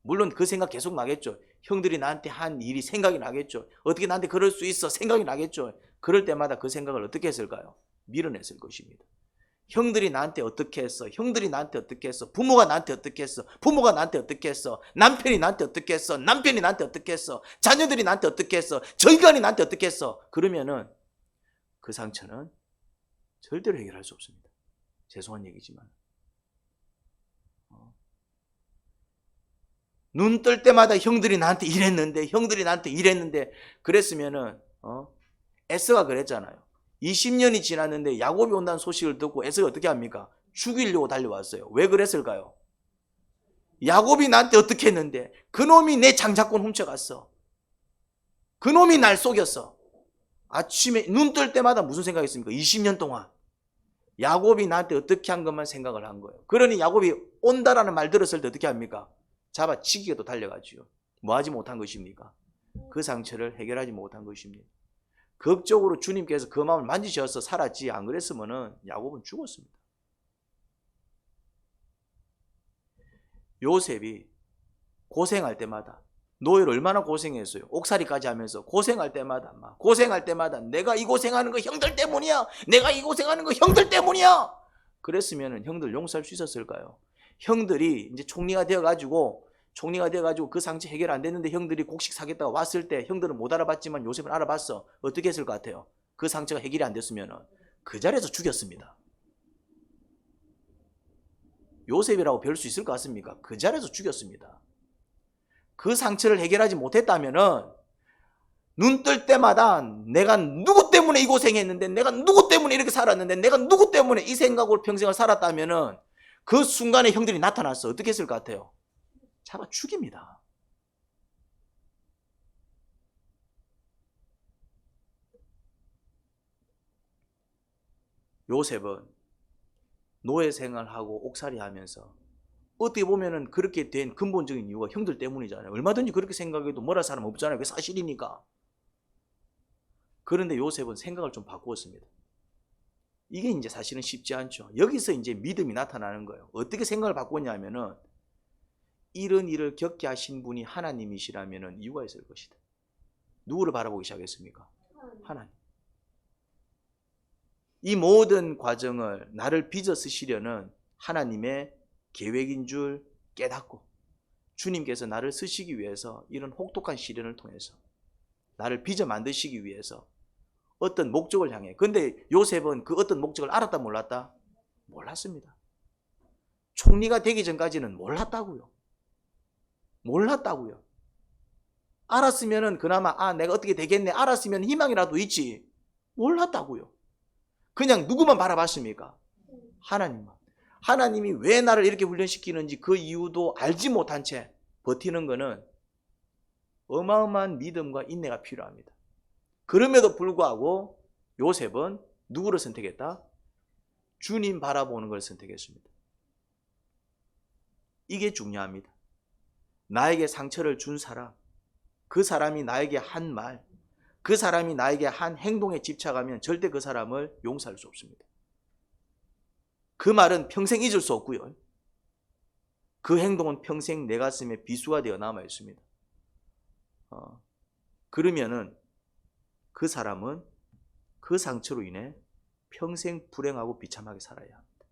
물론 그 생각 계속 나겠죠. 형들이 나한테 한 일이 생각이 나겠죠. 어떻게 나한테 그럴 수 있어? 생각이 나겠죠. 그럴 때마다 그 생각을 어떻게 했을까요? 밀어냈을 것입니다. 형들이 나한테 어떻게 했어? 형들이 나한테 어떻게 했어? 부모가 나한테 어떻게 했어? 부모가 나한테 어떻게 했어? 남편이 나한테 어떻게 했어? 남편이 나한테 어떻게 했어? 자녀들이 나한테 어떻게 했어? 저기간이 나한테 어떻게 했어? 그러면은 그 상처는 절대로 해결할 수 없습니다. 죄송한 얘기지만. 눈 뜰 때마다 형들이 나한테 이랬는데, 형들이 나한테 이랬는데, 그랬으면은, 에서가 그랬잖아요. 20년이 지났는데 야곱이 온다는 소식을 듣고 에서가 어떻게 합니까? 죽이려고 달려왔어요. 왜 그랬을까요? 야곱이 나한테 어떻게 했는데, 그놈이 내 장자권 훔쳐갔어. 그놈이 날 속였어. 아침에 눈 뜰 때마다 무슨 생각했습니까? 20년 동안. 야곱이 나한테 어떻게 한 것만 생각을 한 거예요. 그러니 야곱이 온다라는 말 들었을 때 어떻게 합니까? 잡아치기에도 달려가지요. 뭐 하지 못한 것입니까? 그 상처를 해결하지 못한 것입니다. 극적으로 주님께서 그 마음을 만지셔서 살았지, 안 그랬으면은 야곱은 죽었습니다. 요셉이 고생할 때마다, 노예로 얼마나 고생했어요. 옥살이까지 하면서 고생할 때마다 내가 이 고생하는 거 형들 때문이야. 내가 이 고생하는 거 형들 때문이야. 그랬으면 형들 용서할 수 있었을까요? 형들이 이제 총리가 되어가지고 그 상처 해결 안 됐는데 형들이 곡식 사겠다가 왔을 때 형들은 못 알아봤지만 요셉은 알아봤어. 어떻게 했을 것 같아요? 그 상처가 해결이 안 됐으면 그 자리에서 죽였습니다. 요셉이라고 별 수 있을 것 같습니까? 그 자리에서 죽였습니다. 그 상처를 해결하지 못했다면은 눈 뜰 때마다 내가 누구 때문에 이 고생했는데, 내가 누구 때문에 이렇게 살았는데, 내가 누구 때문에 이 생각으로 평생을 살았다면은 그 순간에 형들이 나타났어. 어떻게 했을 것 같아요? 잡아 죽입니다. 요셉은 노예 생활하고 옥살이 하면서 어떻게 보면은 그렇게 된 근본적인 이유가 형들 때문이잖아요. 얼마든지 그렇게 생각해도 뭐라 사람 없잖아요. 그게 사실이니까. 그런데 요셉은 생각을 좀 바꾸었습니다. 이게 이제 사실은 쉽지 않죠. 여기서 이제 믿음이 나타나는 거예요. 어떻게 생각을 바꿨냐면은 이런 일을 겪게 하신 분이 하나님이시라면은 이유가 있을 것이다. 누구를 바라보기 시작했습니까? 하나님. 이 모든 과정을 나를 빚어 쓰시려는 하나님의 계획인 줄 깨닫고 주님께서 나를 쓰시기 위해서 이런 혹독한 시련을 통해서 나를 빚어 만드시기 위해서 어떤 목적을 향해. 근데 요셉은 그 어떤 목적을 알았다 몰랐다? 몰랐습니다. 총리가 되기 전까지는 몰랐다고요. 몰랐다고요. 알았으면은 그나마 내가 어떻게 되겠네 알았으면 희망이라도 있지. 몰랐다고요. 그냥 누구만 바라봤습니까? 하나님만. 하나님이 왜 나를 이렇게 훈련시키는지 그 이유도 알지 못한 채 버티는 것은 어마어마한 믿음과 인내가 필요합니다. 그럼에도 불구하고 요셉은 누구를 선택했다? 주님 바라보는 걸 선택했습니다. 이게 중요합니다. 나에게 상처를 준 사람, 그 사람이 나에게 한 말, 그 사람이 나에게 한 행동에 집착하면 절대 그 사람을 용서할 수 없습니다. 그 말은 평생 잊을 수 없고요. 그 행동은 평생 내 가슴에 비수가 되어 남아 있습니다. 그러면은 그 사람은 그 상처로 인해 평생 불행하고 비참하게 살아야 합니다.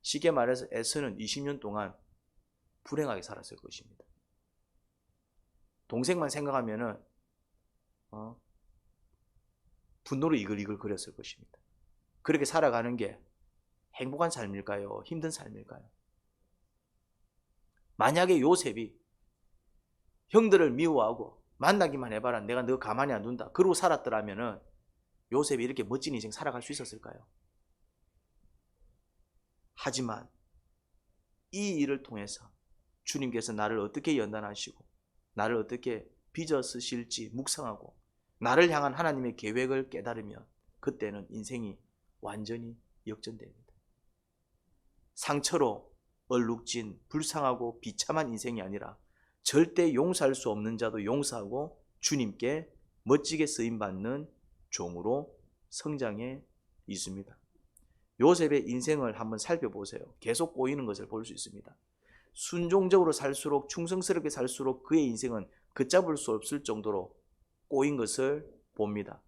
쉽게 말해서 에서는 20년 동안 불행하게 살았을 것입니다. 동생만 생각하면은 분노로 이글이글 거렸을 것입니다. 그렇게 살아가는 게 행복한 삶일까요? 힘든 삶일까요? 만약에 요셉이 형들을 미워하고 만나기만 해봐라 내가 너 가만히 안 둔다 그러고 살았더라면은 요셉이 이렇게 멋진 인생 살아갈 수 있었을까요? 하지만 이 일을 통해서 주님께서 나를 어떻게 연단하시고 나를 어떻게 빚어 쓰실지 묵상하고 나를 향한 하나님의 계획을 깨달으면 그때는 인생이 완전히 역전됩니다. 상처로 얼룩진 불쌍하고 비참한 인생이 아니라 절대 용서할 수 없는 자도 용서하고 주님께 멋지게 쓰임받는 종으로 성장해 있습니다. 요셉의 인생을 한번 살펴보세요. 계속 꼬이는 것을 볼 수 있습니다. 순종적으로 살수록 충성스럽게 살수록 그의 인생은 걷잡을 수 없을 정도로 꼬인 것을 봅니다.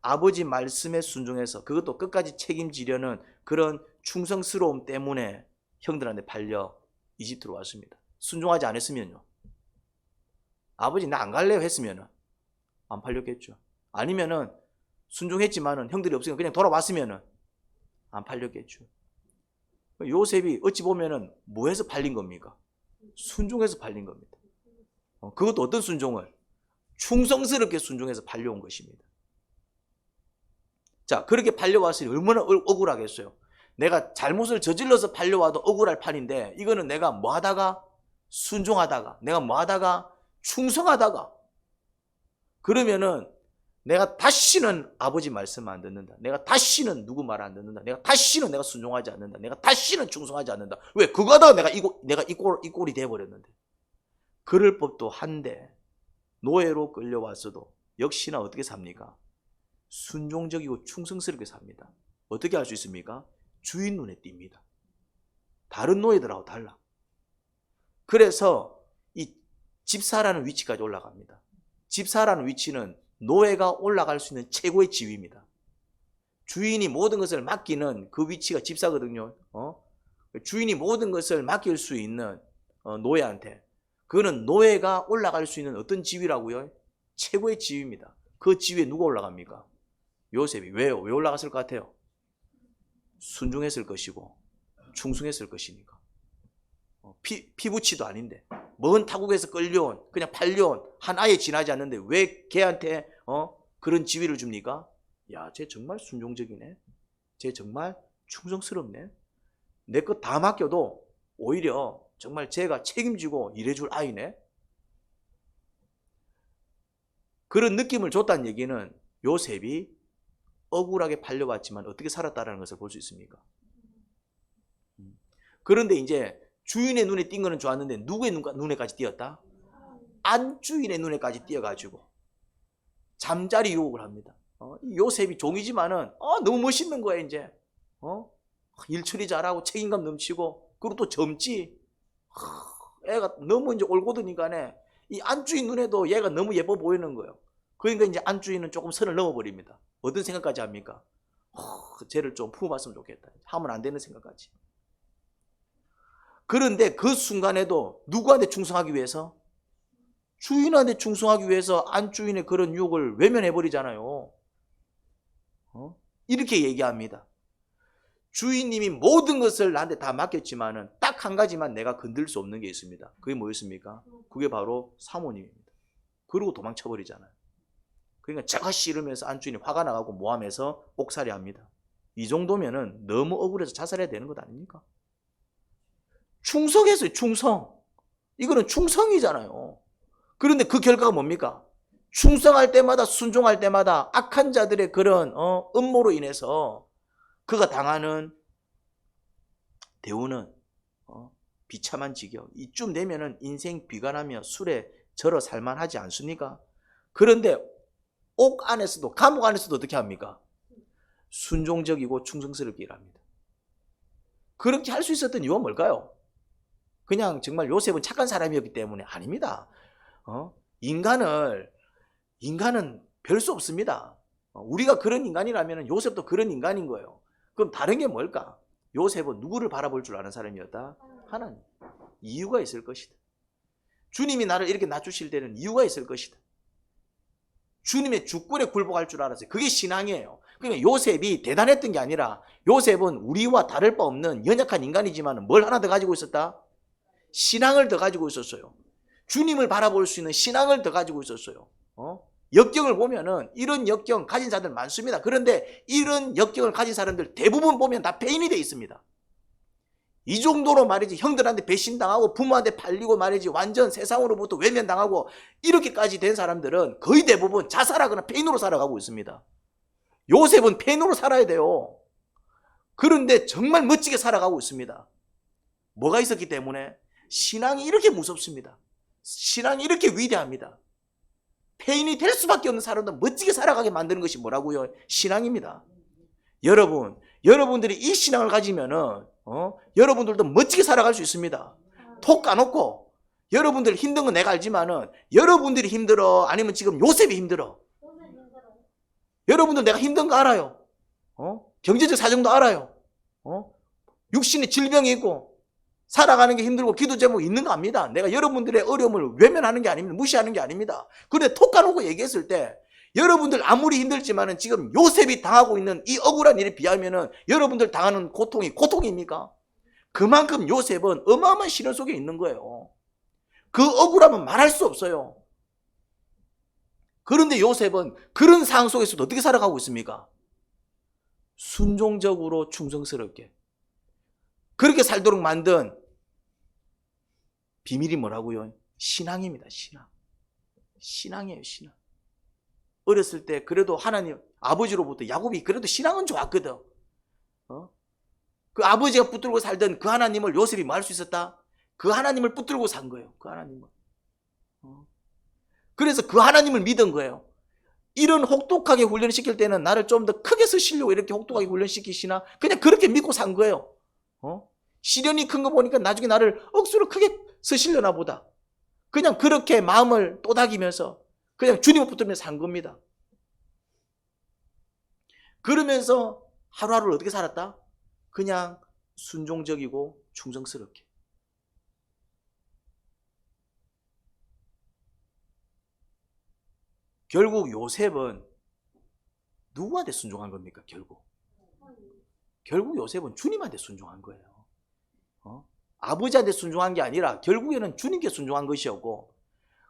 아버지 말씀에 순종해서 그것도 끝까지 책임지려는 그런 충성스러움 때문에 형들한테 팔려 이집트로 왔습니다. 순종하지 않았으면요. 아버지 나 안 갈래요 했으면 안 팔렸겠죠. 아니면은 순종했지만은 형들이 없으니까 그냥 돌아왔으면은 안 팔렸겠죠. 요셉이 어찌 보면은 뭐해서 팔린 겁니까? 순종해서 팔린 겁니다. 그것도 어떤 순종을? 충성스럽게 순종해서 팔려온 것입니다. 자, 그렇게 팔려왔으니 얼마나 억울하겠어요. 내가 잘못을 저질러서 팔려와도 억울할 판인데 이거는 내가 뭐 하다가 순종하다가 내가 뭐 하다가 충성하다가 그러면은 내가 다시는 아버지 말씀 안 듣는다. 내가 다시는 누구 말 안 듣는다. 내가 다시는 내가 순종하지 않는다. 내가 다시는 충성하지 않는다. 왜? 그거 하다가 내가 이 꼴이 돼버렸는데. 그럴 법도 한데 노예로 끌려왔어도 역시나 어떻게 삽니까? 순종적이고 충성스럽게 삽니다. 어떻게 할 수 있습니까? 주인 눈에 띕니다. 다른 노예들하고 달라. 그래서 이 집사라는 위치까지 올라갑니다. 집사라는 위치는 노예가 올라갈 수 있는 최고의 지위입니다. 주인이 모든 것을 맡기는 그 위치가 집사거든요. 주인이 모든 것을 맡길 수 있는 노예한테 그거는 노예가 올라갈 수 있는 어떤 지위라고요? 최고의 지위입니다. 그 지위에 누가 올라갑니까? 요셉이. 왜요? 왜 올라갔을 것 같아요? 순종했을 것이고 충성했을 것이니까. 피부치도 아닌데 먼 타국에서 끌려온 그냥 팔려온 한 아예 지나지 않는데 왜 걔한테 그런 지위를 줍니까? 야, 쟤 정말 순종적이네. 쟤 정말 충성스럽네. 내 것 다 맡겨도 오히려 정말 쟤가 책임지고 일해줄 아이네. 그런 느낌을 줬다는 얘기는 요셉이 억울하게 팔려왔지만 어떻게 살았다는 것을 볼 수 있습니까? 그런데 이제 주인의 눈에 띈 거는 좋았는데 누구의 눈에까지 띄었다? 안주인의 눈에까지 띄어가지고 잠자리 유혹을 합니다. 요셉이 종이지만은 너무 멋있는 거야 이제. 일처리 잘하고 책임감 넘치고 그리고 또 젊지. 애가 너무 이제 올고드니까네 이 안주인 눈에도 얘가 너무 예뻐 보이는 거예요. 그러니까 이제 안주인은 조금 선을 넘어버립니다. 어떤 생각까지 합니까? 쟤를 좀 품어봤으면 좋겠다. 하면 안 되는 생각까지. 그런데 그 순간에도 누구한테 충성하기 위해서? 주인한테 충성하기 위해서 안주인의 그런 유혹을 외면해버리잖아요. 이렇게 얘기합니다. 주인님이 모든 것을 나한테 다 맡겼지만은 딱 한 가지만 내가 건들 수 없는 게 있습니다. 그게 뭐였습니까? 그게 바로 사모님입니다. 그러고 도망쳐버리잖아요. 그러니까 제가 싫으면서 안주인이 화가 나가고 모함해서 옥살이 합니다. 이 정도면은 너무 억울해서 자살해야 되는 것 아닙니까? 충성했어요. 충성. 이거는 충성이잖아요. 그런데 그 결과가 뭡니까? 충성할 때마다 순종할 때마다 악한 자들의 그런 음모로 인해서 그가 당하는 대우는 비참한 지경. 이쯤 되면은 인생 비관하며 술에 절어 살만하지 않습니까? 그런데 옥 안에서도, 감옥 안에서도 어떻게 합니까? 순종적이고 충성스럽게 일합니다. 그렇게 할 수 있었던 이유가 뭘까요? 그냥 정말 요셉은 착한 사람이었기 때문에 아닙니다. 인간은 별 수 없습니다. 우리가 그런 인간이라면 요셉도 그런 인간인 거예요. 그럼 다른 게 뭘까? 요셉은 누구를 바라볼 줄 아는 사람이었다? 하나님. 이유가 있을 것이다. 주님이 나를 이렇게 낮추실 때는 이유가 있을 것이다. 주님의 주권에 굴복할 줄 알았어요. 그게 신앙이에요. 그러니까 요셉이 대단했던 게 아니라 요셉은 우리와 다를 바 없는 연약한 인간이지만 뭘 하나 더 가지고 있었다? 신앙을 더 가지고 있었어요. 주님을 바라볼 수 있는 신앙을 더 가지고 있었어요. 역경을 보면은 이런 역경 가진 사람들 많습니다. 그런데 이런 역경을 가진 사람들 대부분 보면 다 폐인이 돼 있습니다. 이 정도로 말이지 형들한테 배신당하고 부모한테 팔리고 말이지 완전 세상으로부터 외면당하고 이렇게까지 된 사람들은 거의 대부분 자살하거나 폐인으로 살아가고 있습니다. 요셉은 폐인으로 살아야 돼요. 그런데 정말 멋지게 살아가고 있습니다. 뭐가 있었기 때문에? 신앙이 이렇게 무섭습니다. 신앙이 이렇게 위대합니다. 폐인이 될 수밖에 없는 사람도 멋지게 살아가게 만드는 것이 뭐라고요? 신앙입니다. 여러분들이 이 신앙을 가지면은 여러분들도 멋지게 살아갈 수 있습니다. 톡 까놓고 여러분들 힘든 건 내가 알지만은 여러분들이 힘들어 아니면 지금 요셉이 힘들어. 여러분들 내가 힘든 거 알아요. 경제적 사정도 알아요. 육신의 질병이 있고 살아가는 게 힘들고 기도 제목이 있는 거 압니다. 내가 여러분들의 어려움을 외면하는 게 아닙니다. 무시하는 게 아닙니다. 그런데 톡 까놓고 얘기했을 때 여러분들 아무리 힘들지만은 지금 요셉이 당하고 있는 이 억울한 일에 비하면은 여러분들 당하는 고통이 고통입니까? 그만큼 요셉은 어마어마한 시련 속에 있는 거예요. 그 억울함은 말할 수 없어요. 그런데 요셉은 그런 상황 속에서도 어떻게 살아가고 있습니까? 순종적으로 충성스럽게. 그렇게 살도록 만든 비밀이 뭐라고요? 신앙입니다. 신앙이에요. 신앙. 어렸을 때 그래도 하나님 아버지로부터 야곱이 그래도 신앙은 좋았거든. 그 아버지가 붙들고 살던 그 하나님을 요셉이 뭐 할 수 있었다? 그 하나님을 붙들고 산 거예요. 그 하나님을. 그래서 그 하나님을 믿은 거예요. 이런 혹독하게 훈련시킬 때는 나를 좀 더 크게 쓰시려고 이렇게 혹독하게 훈련시키시나? 그냥 그렇게 믿고 산 거예요. 시련이 큰 거 보니까 나중에 나를 억수로 크게 쓰시려나 보다. 그냥 그렇게 마음을 또닥이면서 그냥 주님을 붙들면서 산 겁니다. 그러면서 하루하루를 어떻게 살았다? 그냥 순종적이고 충성스럽게. 결국 요셉은 누구한테 순종한 겁니까? 결국 요셉은 주님한테 순종한 거예요. 아버지한테 순종한 게 아니라 결국에는 주님께 순종한 것이었고,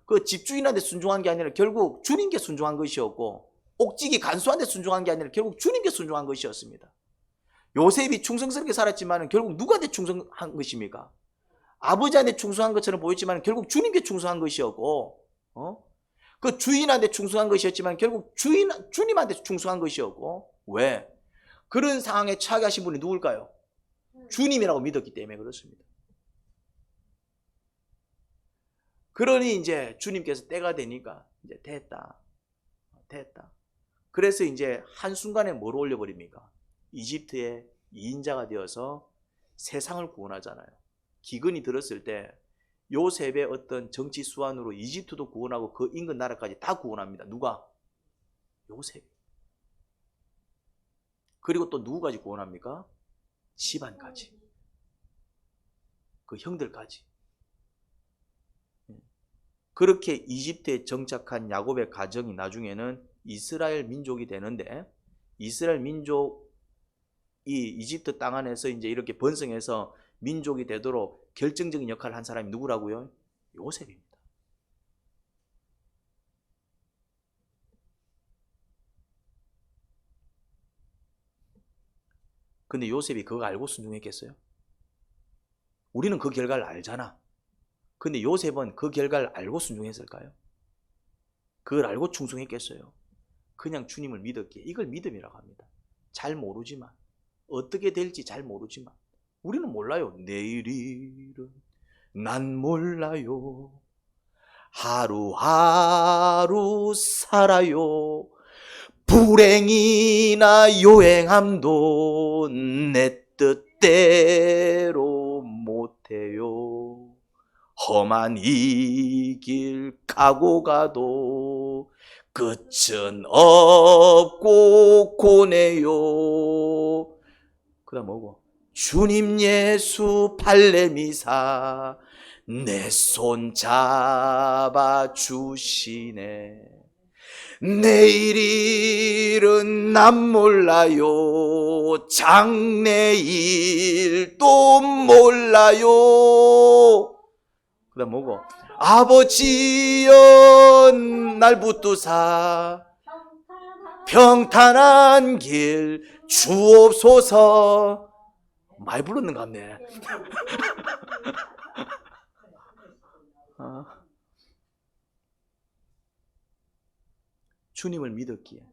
그 집주인한테 순종한 게 아니라 결국 주님께 순종한 것이었고, 옥직이 간수한테 순종한 게 아니라 결국 주님께 순종한 것이었습니다. 요셉이 충성스럽게 살았지만 결국 누구한테 충성한 것입니까? 아버지한테 충성한 것처럼 보였지만 결국 주님께 충성한 것이었고, 그 주인한테 충성한 것이었지만 결국 주님한테 충성한 것이었고. 왜? 그런 상황에 처하게 하신 분이 누굴까요? 주님이라고 믿었기 때문에 그렇습니다. 그러니 이제 주님께서 때가 되니까 이제 됐다. 그래서 이제 한순간에 뭘 올려버립니까? 이집트의 2인자가 되어서 세상을 구원하잖아요. 기근이 들었을 때 요셉의 어떤 정치 수완으로 이집트도 구원하고 그 인근 나라까지 다 구원합니다. 누가? 요셉. 그리고 또 누구까지 구원합니까? 집안까지. 그 형들까지. 그렇게 이집트에 정착한 야곱의 가정이 나중에는 이스라엘 민족이 되는데, 이스라엘 민족이 이집트 땅 안에서 이제 이렇게 번성해서 민족이 되도록 결정적인 역할을 한 사람이 누구라고요? 요셉입니다. 근데 요셉이 그거 알고 순종했겠어요? 우리는 그 결과를 알잖아. 근데 요셉은 그 결과를 알고 순종했을까요? 그걸 알고 충성했겠어요? 그냥 주님을 믿었기에. 이걸 믿음이라고 합니다. 잘 모르지만, 어떻게 될지 잘 모르지만, 우리는 몰라요. 내일 일은 난 몰라요. 하루하루 살아요. 불행이나 요행함도 내 뜻대로 못해요. 험한 이 길 가고 가도 끝은 없고 고네요. 그 다음 뭐고? 주님 예수 발레미사 내 손 잡아 주시네. 내일 일은 난 몰라요. 장래일도 몰라요. 그 다음 뭐고? 아버지여 날 붙드사 평탄한 길 주옵소서. 많이 불렀는 것 같네. 주님을 믿었기에.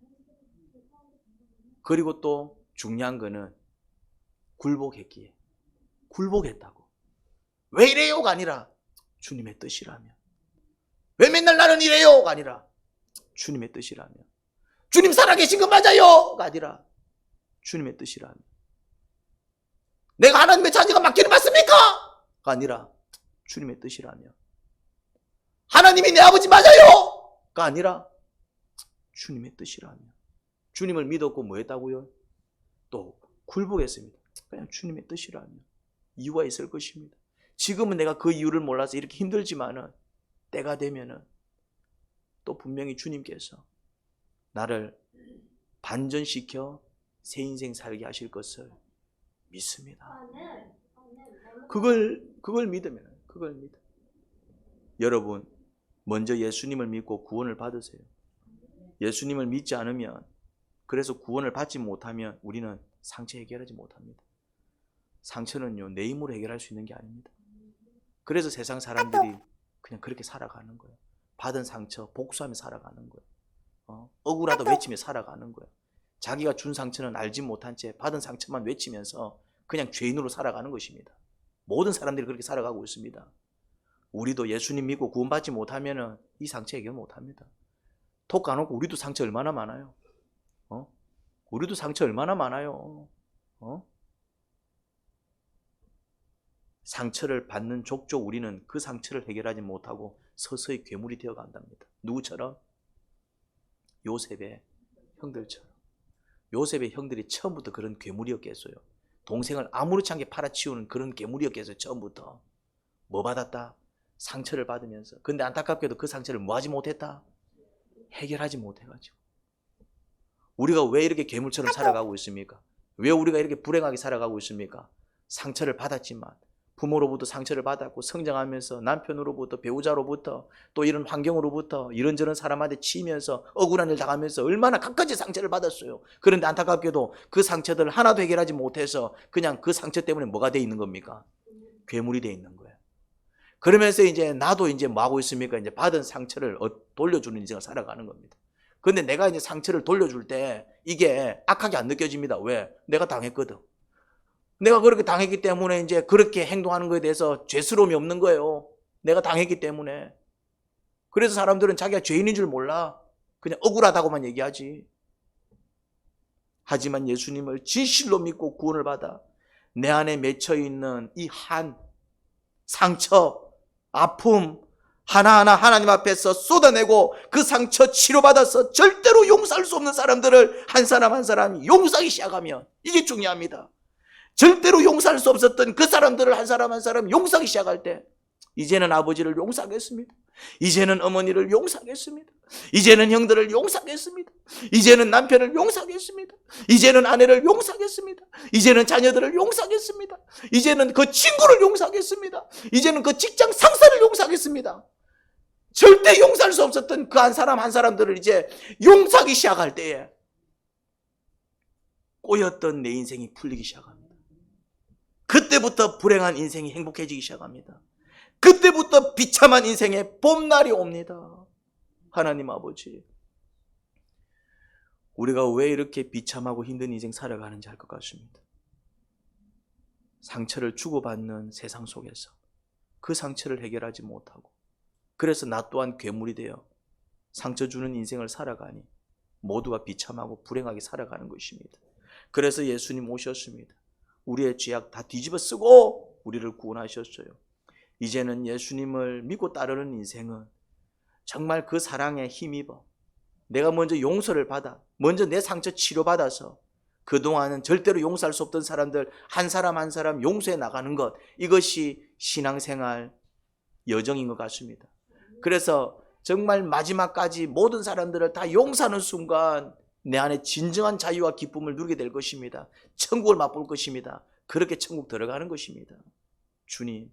그리고 또 중요한 거는 굴복했기에. 굴복했다고. 왜 이래요가 아니라 주님의 뜻이라면. 왜 맨날 나는 이래요가 아니라 주님의 뜻이라면. 주님 살아계신 거 맞아요가 아니라 주님의 뜻이라면. 내가 하나님의 자녀가 맡기는 맞습니까? 가 아니라 주님의 뜻이라면. 하나님이 내 아버지 맞아요! 가 아니라 주님의 뜻이라면. 주님을 믿었고 뭐 했다고요? 또 굴복했습니다. 그냥 주님의 뜻이라면. 이유가 있을 것입니다. 지금은 내가 그 이유를 몰라서 이렇게 힘들지만은 때가 되면은 또 분명히 주님께서 나를 반전시켜 새 인생 살게 하실 것을 믿습니다. 그걸 믿으면, 그걸 믿어. 여러분, 먼저 예수님을 믿고 구원을 받으세요. 예수님을 믿지 않으면, 그래서 구원을 받지 못하면 우리는 상처 해결하지 못합니다. 상처는요, 내 힘으로 해결할 수 있는 게 아닙니다. 그래서 세상 사람들이 그냥 그렇게 살아가는 거예요. 받은 상처 복수하며 살아가는 거예요. 억울하다 외치며 살아가는 거예요. 자기가 준 상처는 알지 못한 채 받은 상처만 외치면서 그냥 죄인으로 살아가는 것입니다. 모든 사람들이 그렇게 살아가고 있습니다. 우리도 예수님 믿고 구원받지 못하면 이 상처 해결 못합니다. 톡 까놓고 우리도 상처 얼마나 많아요. 우리도 상처 얼마나 많아요. 상처를 받는 족족 우리는 그 상처를 해결하지 못하고 서서히 괴물이 되어 간답니다. 누구처럼? 요셉의 형들처럼. 요셉의 형들이 처음부터 그런 괴물이었겠어요. 동생을 아무렇지 않게 팔아치우는 그런 괴물이었겠어요. 처음부터. 뭐 받았다? 상처를 받으면서. 근데 안타깝게도 그 상처를 뭐 하지 못했다? 해결하지 못해가지고. 우리가 왜 이렇게 괴물처럼 살아가고 있습니까? 왜 우리가 이렇게 불행하게 살아가고 있습니까? 상처를 받았지만, 부모로부터 상처를 받았고, 성장하면서 남편으로부터, 배우자로부터, 또 이런 환경으로부터 이런저런 사람한테 치면서 억울한 일 당하면서 얼마나 갖가지 상처를 받았어요. 그런데 안타깝게도 그 상처들을 하나도 해결하지 못해서 그냥 그 상처 때문에 뭐가 돼 있는 겁니까? 괴물이 돼 있는 거예요. 그러면서 이제 나도 이제 뭐 하고 있습니까? 이제 받은 상처를 돌려주는 인생을 살아가는 겁니다. 근데 내가 이제 상처를 돌려줄 때 이게 악하게 안 느껴집니다. 왜? 내가 당했거든. 내가 그렇게 당했기 때문에 이제 그렇게 행동하는 것에 대해서 죄스러움이 없는 거예요. 내가 당했기 때문에. 그래서 사람들은 자기가 죄인인 줄 몰라. 그냥 억울하다고만 얘기하지. 하지만 예수님을 진실로 믿고 구원을 받아 내 안에 맺혀있는 이 상처, 아픔 하나하나 하나님 앞에서 쏟아내고 그 상처 치료받아서 절대로 용서할 수 없는 사람들을 한 사람 한 사람 용서하기 시작하면 이게 중요합니다. 절대로 용서할 수 없었던 그 사람들을 한 사람 한 사람 용서하기 시작할 때 이제는 아버지를 용서하겠습니다. 이제는 어머니를 용서하겠습니다. 이제는 형들을 용서하겠습니다. 이제는 남편을 용서하겠습니다. 이제는 아내를 용서하겠습니다. 이제는 자녀들을 용서하겠습니다. 이제는 그 친구를 용서하겠습니다. 이제는 그 직장 상사를 용서하겠습니다. 절대 용서할 수 없었던 그 한 사람 한 사람들을 이제 용서하기 시작할 때에 꼬였던 내 인생이 풀리기 시작합니다. 그때부터 불행한 인생이 행복해지기 시작합니다. 그때부터 비참한 인생의 봄날이 옵니다. 하나님 아버지, 우리가 왜 이렇게 비참하고 힘든 인생 살아가는지 알 것 같습니다. 상처를 주고받는 세상 속에서 그 상처를 해결하지 못하고, 그래서 나 또한 괴물이 되어 상처 주는 인생을 살아가니 모두가 비참하고 불행하게 살아가는 것입니다. 그래서 예수님 오셨습니다. 우리의 죄악 다 뒤집어 쓰고 우리를 구원하셨어요. 이제는 예수님을 믿고 따르는 인생은 정말 그 사랑에 힘입어 내가 먼저 용서를 받아, 먼저 내 상처 치료받아서 그동안은 절대로 용서할 수 없던 사람들 한 사람 한 사람 용서해 나가는 것, 이것이 신앙생활 여정인 것 같습니다. 그래서 정말 마지막까지 모든 사람들을 다 용서하는 순간 내 안에 진정한 자유와 기쁨을 누리게 될 것입니다. 천국을 맛볼 것입니다. 그렇게 천국 들어가는 것입니다. 주님,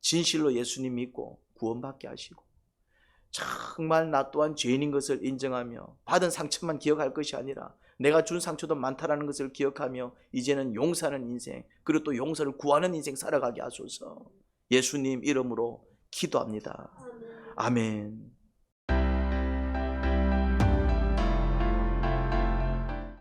진실로 예수님 믿고 구원받게 하시고 정말 나 또한 죄인인 것을 인정하며 받은 상처만 기억할 것이 아니라 내가 준 상처도 많다라는 것을 기억하며 이제는 용서하는 인생, 그리고 또 용서를 구하는 인생 살아가게 하소서. 예수님 이름으로 기도합니다. 아멘.